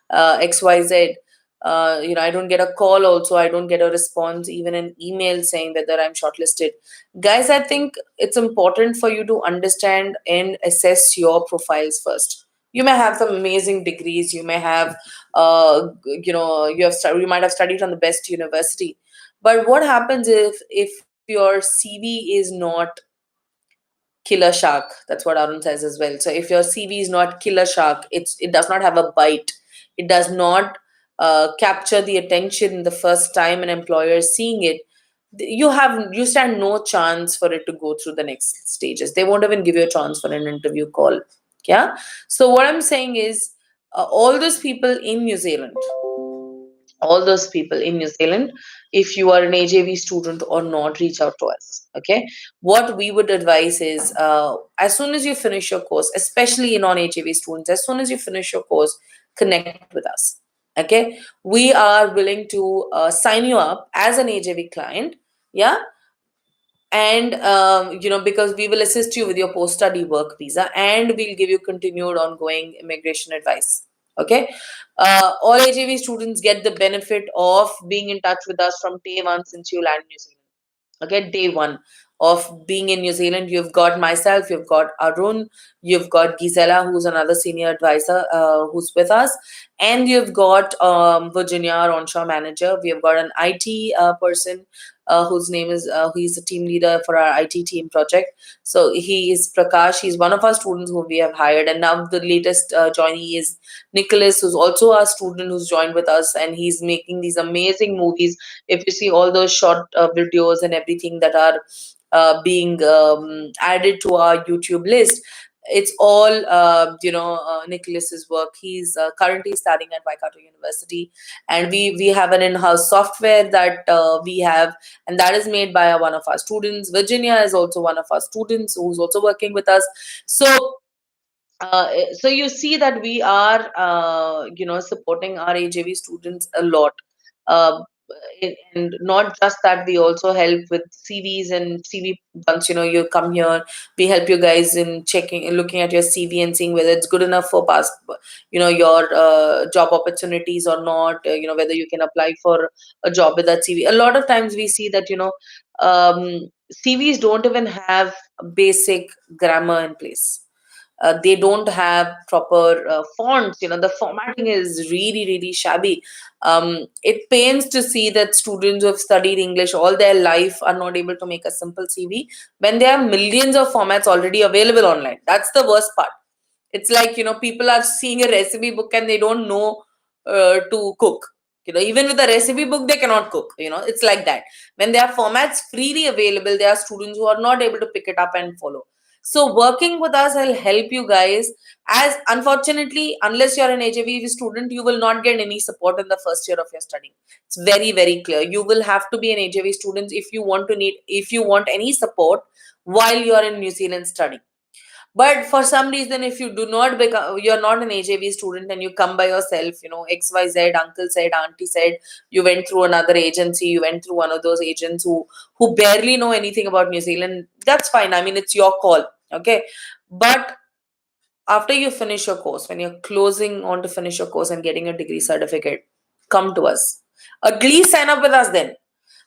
XYZ. I don't get a call. Also, I don't get a response, even an email saying whether I'm shortlisted. Guys, I think it's important for you to understand and assess your profiles first. You may have some amazing degrees. You may have, you might have studied from the best university. But what happens if your CV is not killer shark? That's what Arun says as well. So if your CV is not killer shark, it does not have a bite. It does not capture the attention the first time an employer is seeing it. You stand no chance for it to go through the next stages. They won't even give you a chance for an interview call. Yeah. So what I'm saying is, all those people in New Zealand, all those people in New Zealand, if you are an AJV student or not, reach out to us. Okay. What we would advise is as soon as you finish your course, especially non AJV students, as soon as you finish your course, connect with us. Okay. We are willing to sign you up as an AJV client. Yeah. And because we will assist you with your post-study work visa, and we'll give you continued ongoing immigration advice. Okay. All AJV students get the benefit of being in touch with us from day one since you land in New Zealand. Okay, day one of being in New Zealand, you've got myself, you've got Arun, you've got Gisela, who's another senior advisor who's with us, and you've got Virginia, our onshore manager. We have got an IT person whose name is, he's the team leader for our IT team project. So he is Prakash. He's one of our students who we have hired, and now the latest joinee is Nicholas, who's also our student who's joined with us, and he's making these amazing movies. If you see all those short videos and everything that are being added to our YouTube list, it's all Nicholas's work. He's currently studying at Waikato University, and we have an in-house software that we have, and that is made by one of our students. Virginia is also one of our students who's also working with us. So you see that we are supporting our AJV students a lot. uh, and not just that, we also help with CVs and CV. Once you come here, we help you guys in checking and looking at your CV and seeing whether it's good enough for past your job opportunities or not. Whether you can apply for a job with that CV. A lot of times we see that CVs don't even have basic grammar in place. They don't have proper fonts. The formatting is really, really shabby. It pains to see that students who have studied English all their life are not able to make a simple CV when there are millions of formats already available online. That's the worst part. It's like, people are seeing a recipe book and they don't know to cook. Even with a recipe book, they cannot cook. It's like that. When there are formats freely available, there are students who are not able to pick it up and follow. So working with us will help you guys. As unfortunately, unless you're an AJV student, you will not get any support in the first year of your studying. It's very, very clear. You will have to be an AJV student if you want any support while you're in New Zealand studying. But for some reason, if you do not become, you're not an AJV student and you come by yourself, XYZ, uncle said, auntie said, you went through another agency, you went through one of those agents who barely know anything about New Zealand, that's fine. I mean, it's your call. Okay. But after you finish your course, when you're closing on to finish your course and getting a degree certificate, come to us. At least sign up with us then.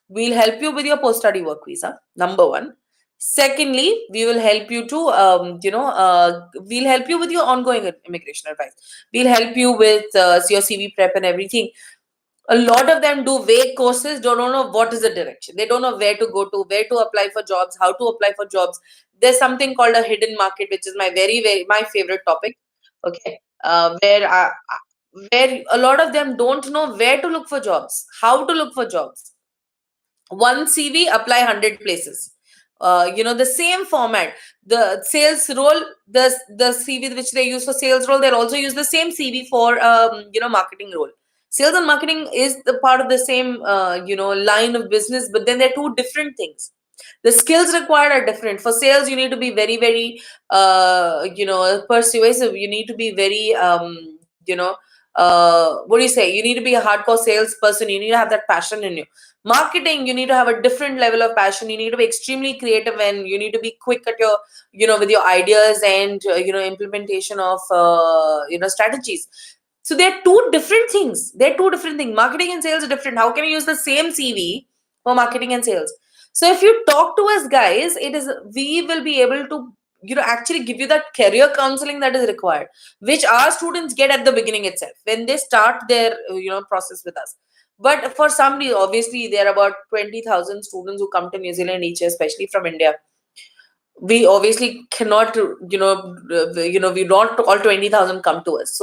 We'll help you with your post-study work visa, number one. Secondly, we will help you to, we'll help you with your ongoing immigration advice. We'll help you with your CV prep and everything. A lot of them do vague courses, don't know what is the direction. They don't know where to go to, where to apply for jobs, how to apply for jobs. There's something called a hidden market, which is my very, very, my favorite topic. Okay. Where a lot of them don't know where to look for jobs, how to look for jobs. One CV, apply 100 places. The same format. The sales role, the CV which they use for sales role, they'll also use the same CV for marketing role. Sales and marketing is the part of the same line of business, but then they're two different things. The skills required are different. For sales, you need to be very, very persuasive. You need to be very what do you say? You need to be a hardcore salesperson. You need to have that passion in you. Marketing, you need to have a different level of passion. You need to be extremely creative, and you need to be quick at your with your ideas and implementation of strategies. So they're two different things. Marketing and sales are different. How can you use the same CV for marketing and sales? So if you talk to us, guys, we will be able to actually give you that career counseling that is required, which our students get at the beginning itself when they start their process with us. But for some reason, obviously, there are about 20,000 students who come to New Zealand each year, especially from India. We obviously cannot, we not all 20,000 come to us.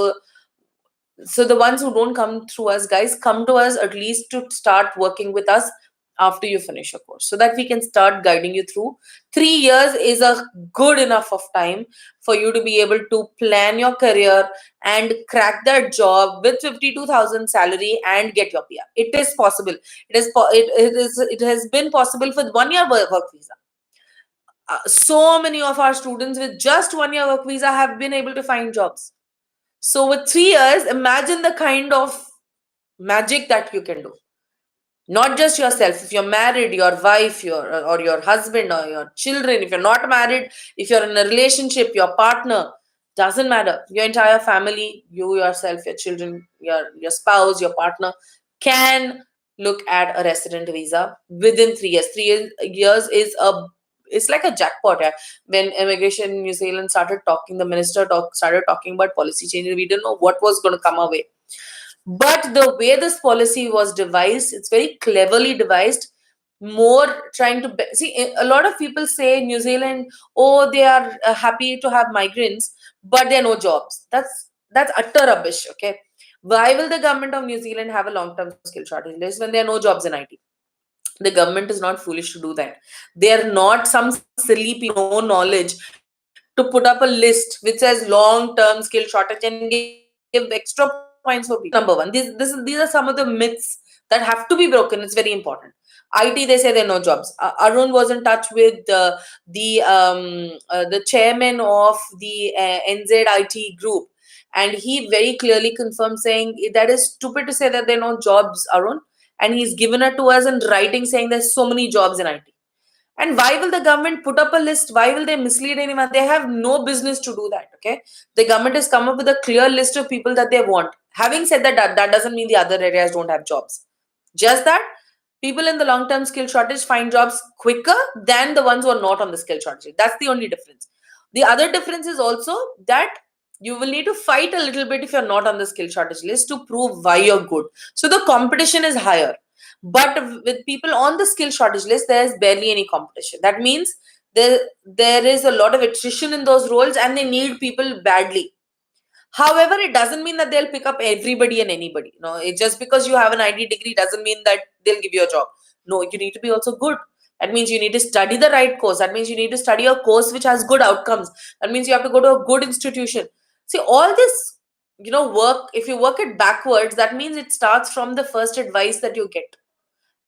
So the ones who don't come through us, guys, come to us at least to start working with us after you finish your course, so that we can start guiding you through. 3 years is a good enough of time for you to be able to plan your career and crack that job with 52,000 salary and get your PR. It is possible. It has been possible for 1 year work visa. So many of our students with just 1 year work visa have been able to find jobs. So with 3 years, imagine the kind of magic that you can do. Not just yourself. If you're married, your wife, or your husband or your children. If you're not married, if you're in a relationship, your partner, doesn't matter. Your entire family, you yourself, your children, your spouse, your partner can look at a resident visa within 3 years. 3 years is a it's like a jackpot. Yeah. When immigration in New Zealand started talking, the minister started talking about policy changes. We didn't know what was going to come our way. But the way this policy was devised, it's very cleverly devised. More trying to see, a lot of people say New Zealand, oh, they are happy to have migrants, but there are no jobs. That's utter rubbish. Okay, why will the government of New Zealand have a long-term skill shortage list when there are no jobs in IT? The government is not foolish to do that. They are not some silly people with no knowledge to put up a list which says long-term skill shortage and give extra points for people. This is number one. These are some of the myths that have to be broken. It's very important. IT, they say there are no jobs. Arun was in touch with the chairman of the NZIT group, and he very clearly confirmed, saying that is stupid to say that there are no jobs, Arun. And he's given it to us in writing, saying there's so many jobs in IT. And why will the government put up a list? Why will they mislead anyone? They have no business to do that. Okay, the government has come up with a clear list of people that they want. Having said that, that doesn't mean the other areas don't have jobs. Just that people in the long-term skill shortage find jobs quicker than the ones who are not on the skill shortage. That's the only difference. The other difference is also that you will need to fight a little bit if you're not on the skill shortage list to prove why you're good. So the competition is higher. But with people on the skill shortage list, there's barely any competition. That means there is a lot of attrition in those roles and they need people badly. However, it doesn't mean that they'll pick up everybody and anybody. No, it just because you have an ID degree doesn't mean that they'll give you a job. No, you need to be also good. That means you need to study the right course. That means you need to study a course which has good outcomes. That means you have to go to a good institution. See, all this, work, if you work it backwards, that means it starts from the first advice that you get.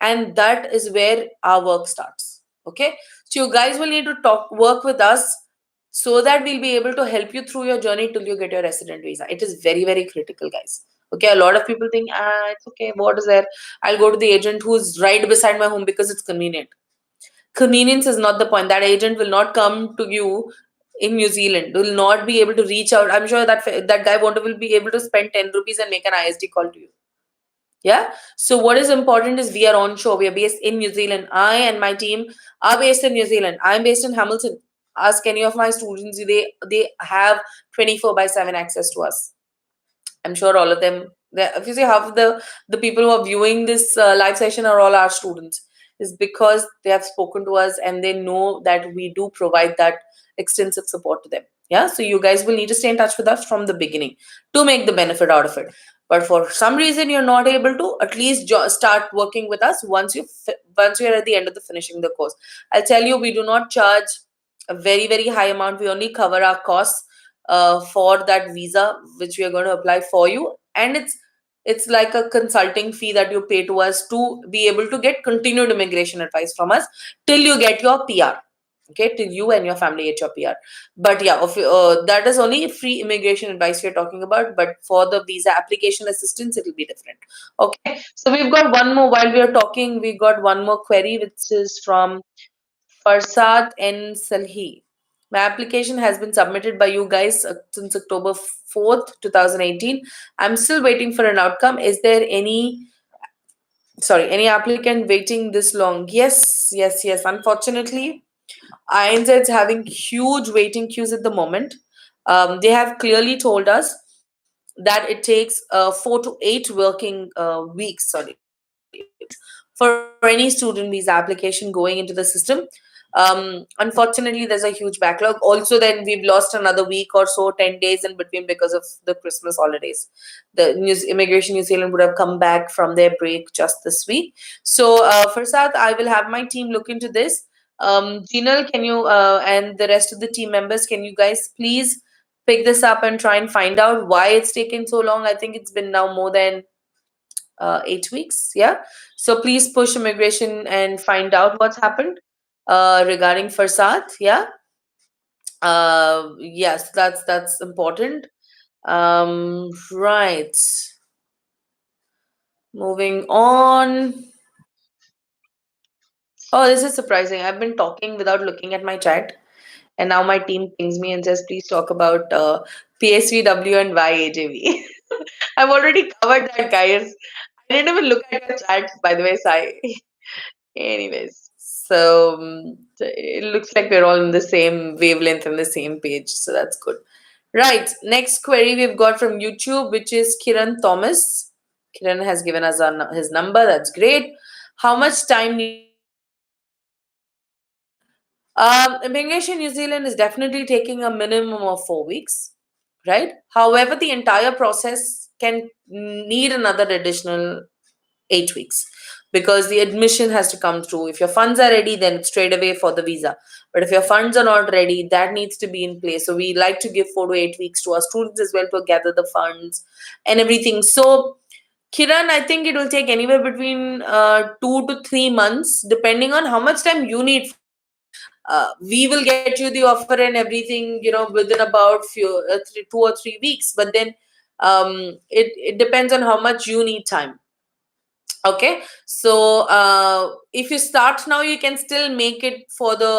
And that is where our work starts. Okay. So you guys will need to work with us so that we'll be able to help you through your journey till you get your resident visa. It is very, very critical, guys. Okay, a lot of people think, it's okay, what is there? I'll go to the agent who's right beside my home because it's convenient. Convenience is not the point. That agent will not come to you in New Zealand, will not be able to reach out. I'm sure that guy won't will be able to spend 10 rupees and make an ISD call to you. Yeah. So what is important is we are onshore. We are based in New Zealand. I and my team are based in New Zealand. I'm based in Hamilton. Ask any of my students. They have 24/7 access to us. I'm sure all of them. If you see half of the people who are viewing this live session are all our students, is because they have spoken to us and they know that we do provide that extensive support to them. Yeah. So you guys will need to stay in touch with us from the beginning to make the benefit out of it. But for some reason you're not able to, at least start working with us once you're at the end of the finishing the course. I'll tell you, we do not charge a very, very high amount. We only cover our costs for that visa which we are going to apply for you, and it's like a consulting fee that you pay to us to be able to get continued immigration advice from us till you get your PR. Okay, till you and your family get your PR. But yeah, that is only free immigration advice we're talking about. But for the visa application assistance, it will be different. Okay, so we've got one more. While we are talking, we got one more query which is from Farsad N. Salhi. My application has been submitted by you guys since October 4th, 2018. I'm still waiting for an outcome. Is there any applicant waiting this long? Yes, yes, yes. Unfortunately, INZ's having huge waiting queues at the moment. They have clearly told us that it takes 4 to 8 working weeks, for any student visa application going into the system. Unfortunately, there's a huge backlog. Also, then we've lost another week or so, 10 days in between because of the Christmas holidays. The Immigration New Zealand would have come back from their break just this week. So, for Sath, I will have my team look into this. Jinal, can you, and the rest of the team members, can you guys please pick this up and try and find out why it's taken so long? I think it's been now more than 8 weeks. Yeah. So please push immigration and find out what's happened regarding Farsad. Yeah. Yes, that's important. Right. Moving on. Oh, this is surprising. I've been talking without looking at my chat, and now my team pings me and says, "Please talk about PSVW and YAJV." I've already covered that, guys. I didn't even look at your chat, by the way, Sai. Anyways, so it looks like we're all in the same wavelength and the same page, so that's good. Right, next query we've got from YouTube, which is Kiran Thomas. Kiran has given us his number. That's great. How much time needed to apply for immigration? Immigration New Zealand is definitely taking a minimum of 4 weeks, right? However, the entire process can need another additional 8 weeks because the admission has to come through. If your funds are ready, then it's straight away for the visa. But if your funds are not ready, that needs to be in place. So we like to give 4 to 8 weeks to our students as well to gather the funds and everything. So Kiran, I think it will take anywhere between 2 to 3 months, depending on how much time you need for it. We will get you the offer and everything, within about 2 or 3 weeks. But then it depends on how much you need time. Okay, so if you start now, you can still make it for the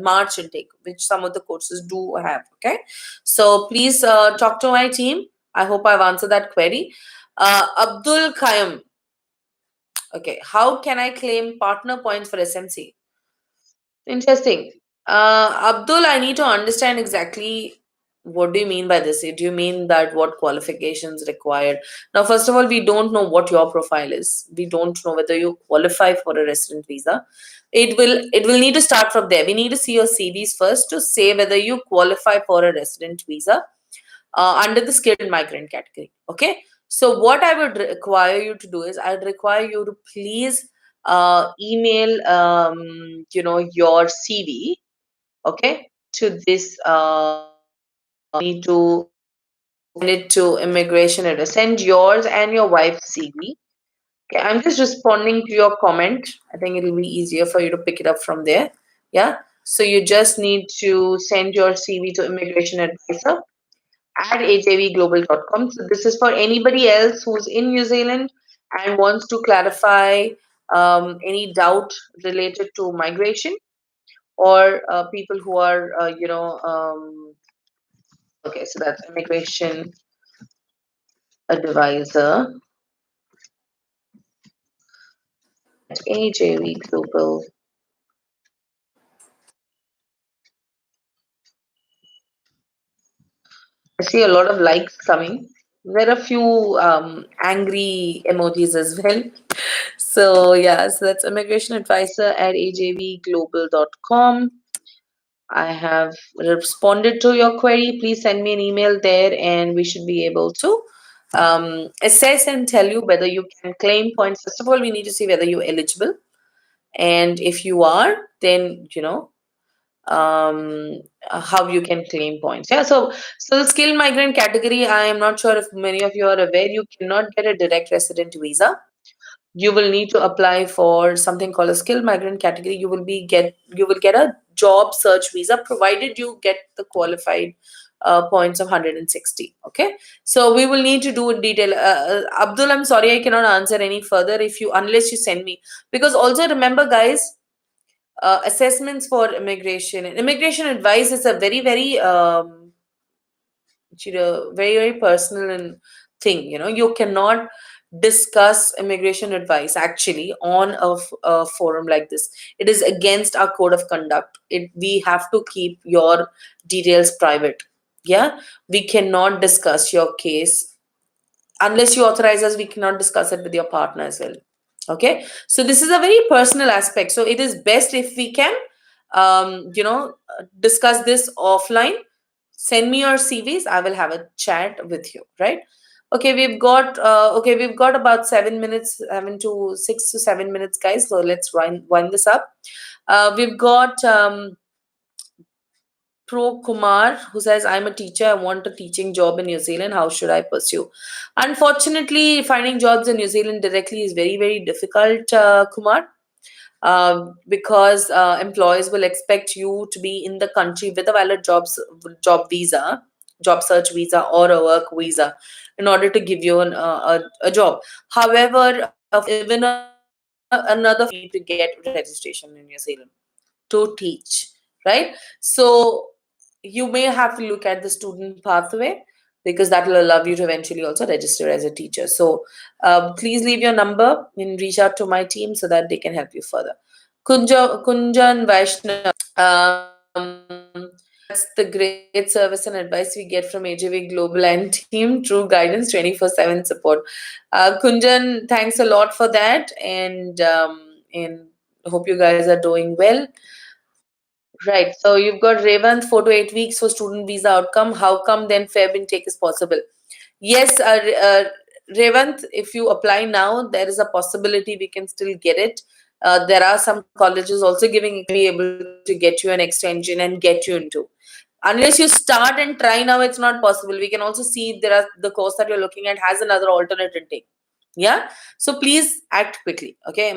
March intake, which some of the courses do have. Okay, so please talk to my team. I hope I've answered that query. Abdul Kayam. Okay, how can I claim partner points for SMC? Interesting. Abdul, I need to understand exactly what do you mean by this? Do you mean that what qualifications required? Now, first of all, we don't know what your profile is. We don't know whether you qualify for a resident visa. It will need to start from there. We need to see your CVs first to say whether you qualify for a resident visa under the skilled migrant category. Okay. So what I would require you to do is I'd require you to please email your CV, okay, to this need to send it to immigration address. Send yours and your wife's CV. Okay, I'm just responding to your comment. I think it'll be easier for you to pick it up from there. Yeah. So you just need to send your CV to immigration advisor at hjvglobal.com. So this is for anybody else who's in New Zealand and wants to clarify any doubt related to migration or people who are, okay, so that's immigration advisor at AJV Global. I see a lot of likes coming. There are a few angry emojis as well. So yeah, so that's immigration advisor at ajvglobal.com. I have responded to your query. Please send me an email there, and we should be able to assess and tell you whether you can claim points. First of all, we need to see whether you're eligible, and if you are, then how you can claim points. Yeah. So the skilled migrant category, I am not sure if many of you are aware, you cannot get a direct resident visa. You will need to apply for something called a skilled migrant category. You will get a job search visa provided you get the qualified points of 160. Okay, so we will need to do in detail. Abdul, I'm sorry, I cannot answer any further if you unless you send me, because also remember, guys, assessments for immigration and immigration advice is a very very very very personal and thing. You cannot discuss immigration advice actually on a forum like this. It is against our code of conduct. We have to keep your details private. Yeah, we cannot discuss your case unless you authorize us. We cannot discuss it with your partner as well. Okay, so this is a very personal aspect, so it is best if we can discuss this offline. Send me your CVs. I will have a chat with you, right? Okay, we've got about 7 minutes, 7 to 6 to 7 minutes, guys. So let's wind this up. We've got Pro Kumar, who says, I'm a teacher. I want a teaching job in New Zealand. How should I pursue? Unfortunately, finding jobs in New Zealand directly is very, very difficult, Kumar, because employers will expect you to be in the country with a valid job visa, job search visa, or a work visa in order to give you a job. However, even another fee to get registration in New Zealand to teach, right? So you may have to look at the student pathway, because that will allow you to eventually also register as a teacher. So please leave your number and reach out to my team so that they can help you further. Kunjan Vaishnav, that's the great service and advice we get from AJV Global and team. True guidance, 24/7 support. Kunjan, thanks a lot for that, and hope you guys are doing well. Right. So you've got Revant, 4 to 8 weeks for student visa outcome. How come then Feb intake is possible? Yes, Revant, if you apply now, there is a possibility we can still get it. There are some colleges also giving be able to get you an extension and get you into. Unless you start and try now, it's not possible. We can also see if there are the course that you're looking at has another alternate intake. Yeah. So please act quickly. Okay.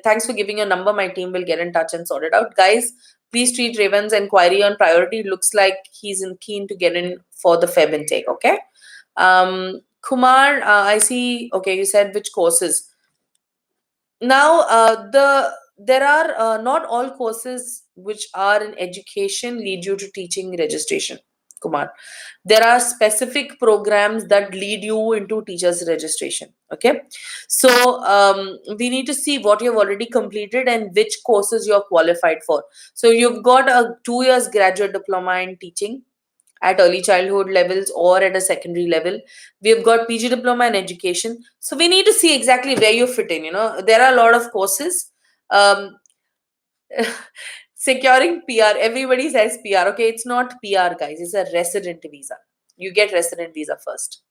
Thanks for giving your number. My team will get in touch and sort it out. Guys, please treat Raven's inquiry on priority. Looks like he's keen to get in for the Feb intake. Okay. Kumar, I see. Okay, you said which courses. Now, there are not all courses which are in education lead you to teaching registration, Kumar. There are specific programs that lead you into teachers registration. Okay, so we need to see what you've already completed and which courses you're qualified for. So you've got a 2 years graduate diploma in teaching at early childhood levels or at a secondary level. We've got PG diploma in education. So we need to see exactly where you fit in. There are a lot of courses. Um, Securing PR, everybody says PR. Okay, it's not PR, guys. It's a resident visa. You get resident visa first.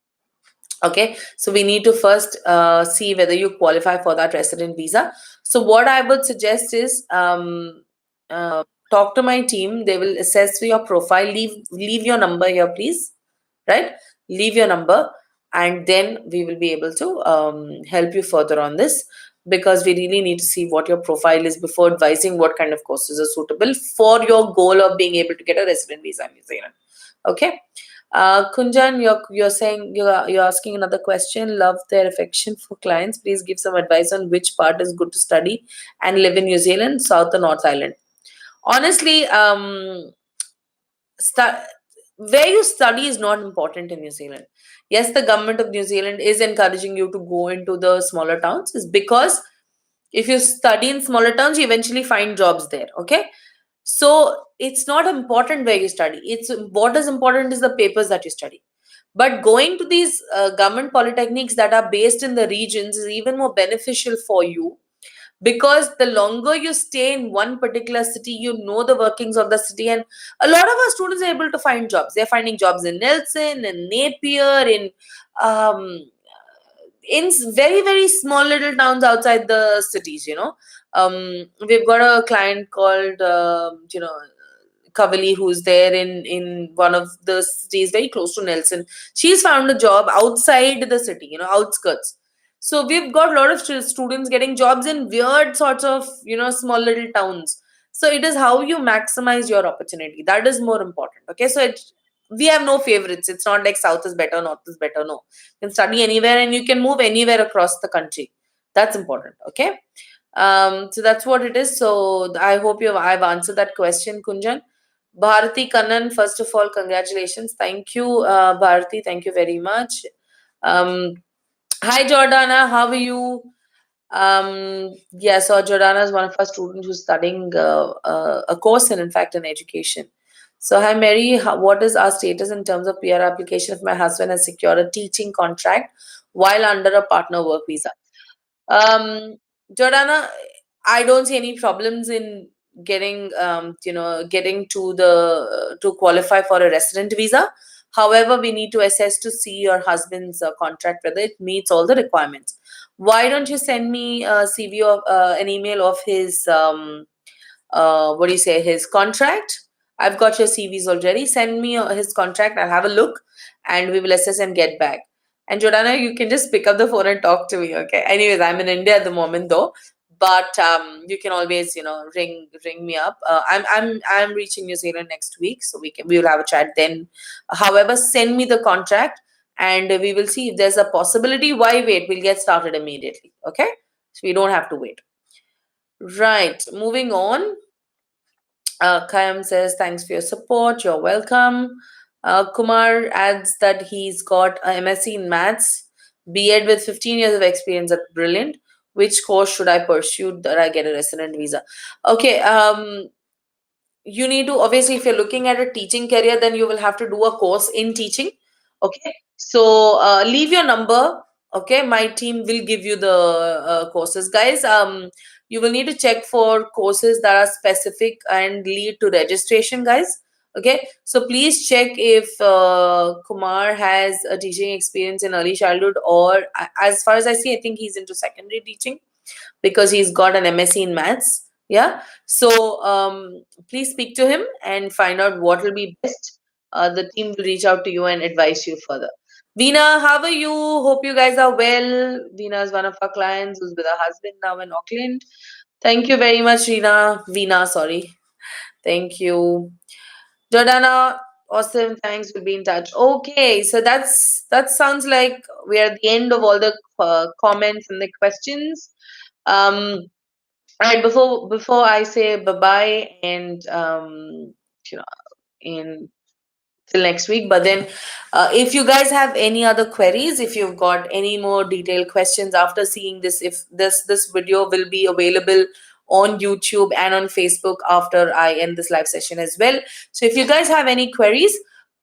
Okay, so we need to first see whether you qualify for that resident visa. So what I would suggest is talk to my team. They will assess your profile. Leave your number here, please. Right, leave your number, and then we will be able to help you further on this, because we really need to see what your profile is before advising what kind of courses are suitable for your goal of being able to get a resident visa in New Zealand. Okay. Kunjan, you're saying you're asking another question. Love their affection for clients. Please give some advice on which part is good to study and live in New Zealand, South or North Island. Honestly, stu- where you study is not important in New Zealand. Yes, the government of New Zealand is encouraging you to go into the smaller towns, is because if you study in smaller towns, you eventually find jobs there. Okay, so it's not important where you study. It's what is important is the papers that you study. But going to these government polytechnics that are based in the regions is even more beneficial for you, because the longer you stay in one particular city, you know the workings of the city, and a lot of our students are able to find jobs. They're finding jobs in Nelson, in Napier, um, in very, very small little towns outside the cities. We've got a client called Kavali, who's there in one of the cities very close to Nelson. She's found a job outside the city, outskirts. So we've got a lot of students getting jobs in weird sorts of, small little towns. So it is how you maximize your opportunity. That is more important. Okay. So we have no favorites. It's not like South is better, North is better. No. You can study anywhere and you can move anywhere across the country. That's important. Okay. So that's what it is. So I hope I've answered that question, Kunjan. Bharati Kannan, first of all, congratulations. Thank you, Bharati. Thank you very much. Um, Hi, Jordana. How are you? Yeah, so Jordana is one of our students who's studying a course in fact, in education. So, hi, Mary. What is our status in terms of PR application if my husband has secured a teaching contract while under a partner work visa? Um, Jordana, I don't see any problems in getting to qualify for a resident visa. However, we need to assess to see your husband's contract whether it meets all the requirements. Why don't you send me a CV of an email of his what do you say, his contract? I've got your CVs already. Send me his contract. I'll have a look, and we will assess and get back. And Jordana, you can just pick up the phone and talk to me. Okay. Anyways, I'm in India at the moment though, but you can always ring me up. I'm reaching New Zealand next week, so we will have a chat then. However, send me the contract, and we will see if there's a possibility. Why wait? We'll get started immediately. Okay. So we don't have to wait. Right. Moving on. Kayam says, thanks for your support. You're welcome. Kumar adds that he's got a MSc in maths, B.Ed with 15 years of experience. That's brilliant. Which course should I pursue that I get a resident visa? Okay. You need to, obviously, if you're looking at a teaching career, then you will have to do a course in teaching. Okay. So leave your number. Okay. My team will give you the courses. Guys, you will need to check for courses that are specific and lead to registration, guys. Okay. So please check if Kumar has a teaching experience in early childhood, or as far as I see, I think he's into secondary teaching because he's got an MSc in maths. Yeah. So please speak to him and find out what will be best. The team will reach out to you and advise you further. Veena, how are you? Hope you guys are well. Veena is one of our clients who's with her husband now in Auckland. Thank you very much, Veena. Veena, sorry. Thank you. Jordana, awesome. Thanks. We'll be in touch. Okay, so that sounds like we're at the end of all the comments and the questions. Um, all right, before I say bye bye and you know in till next week. But then, if you guys have any other queries, if you've got any more detailed questions after seeing this, if this video will be available on YouTube and on Facebook after I end this live session as well. So if you guys have any queries,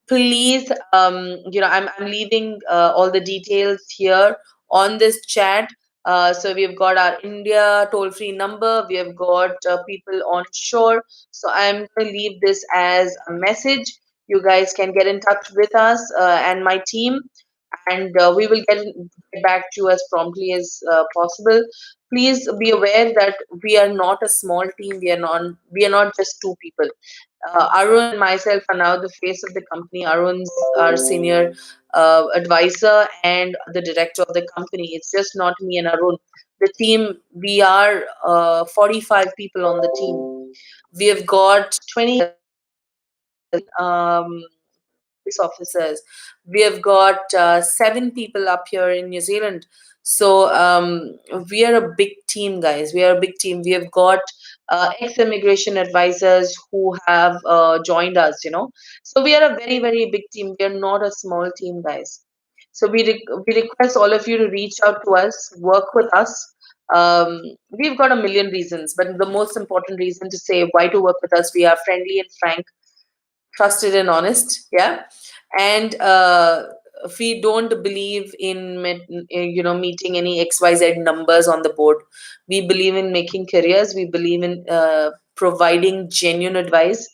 please, I'm leaving all the details here on this chat. So we've got our India toll-free number. We have got people on shore. So I'm going to leave this as a message. You guys can get in touch with us and my team, and we will get back to you as promptly as possible. Please be aware that we are not a small team. We are not just two people. Arun and myself are now the face of the company. Arun's our senior advisor and the director of the company. It's just not me and Arun. The team, we are 45 people on the team. We have got 20 police officers. We have got 7 people up here in New Zealand. So we are a big team, guys. We are a big team. We have got ex-immigration advisors who have joined us, So we are a very, very big team. We are not a small team, guys. So we request all of you to reach out to us, work with us. We've got a million reasons, but the most important reason to say why to work with us, we are friendly and frank, trusted and honest. Yeah. And we don't believe in meeting any XYZ numbers on the board. We believe in making careers. We believe in providing genuine advice,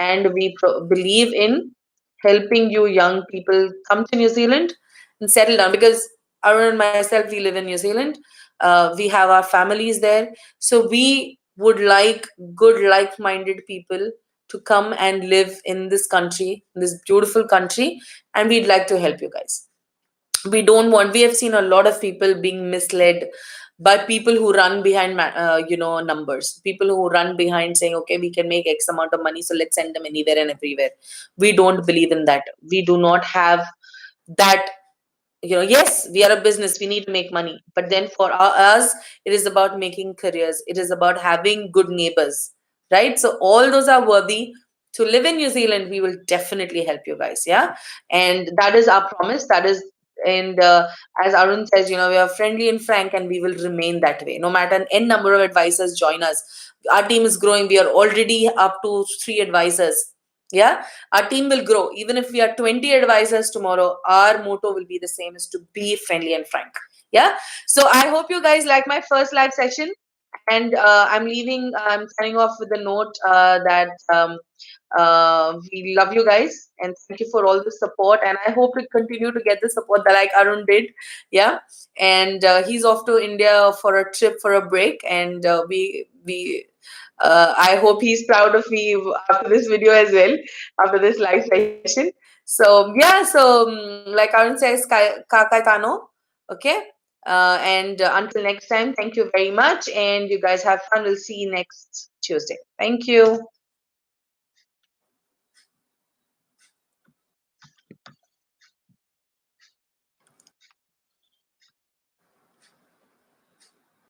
and we believe in helping you young people come to New Zealand and settle down, because Arun and myself, we live in New Zealand. We have our families there, so we would like good like-minded people to come and live in this country, this beautiful country, and we'd like to help you guys. We have seen a lot of people being misled by people who run behind numbers, people who run behind saying, okay, we can make X amount of money, so let's send them anywhere and everywhere. We don't believe in that. We do not have that. Yes, we are a business, we need to make money, but then for us, it is about making careers, it is about having good neighbors, right? So all those are worthy to live in New Zealand. We will definitely help you guys. Yeah. And that is our promise. That is, and as Arun says, we are friendly and frank, and we will remain that way no matter an n number of advisors join us. Our team is growing. We are already up to 3 advisors. Yeah. Our team will grow. Even if we are 20 advisors tomorrow, our motto will be the same, is to be friendly and frank. Yeah. So I hope you guys like my first live session, And I'm signing off with a note that we love you guys and thank you for all the support. And I hope we continue to get the support that like Arun did. Yeah. And he's off to India for a trip for a break. And I hope he's proud of me after this video as well, after this live session. So yeah, so like Arun says, Kakai Tano. Okay. And until next time, thank you very much. And you guys have fun. We'll see you next Tuesday. Thank you.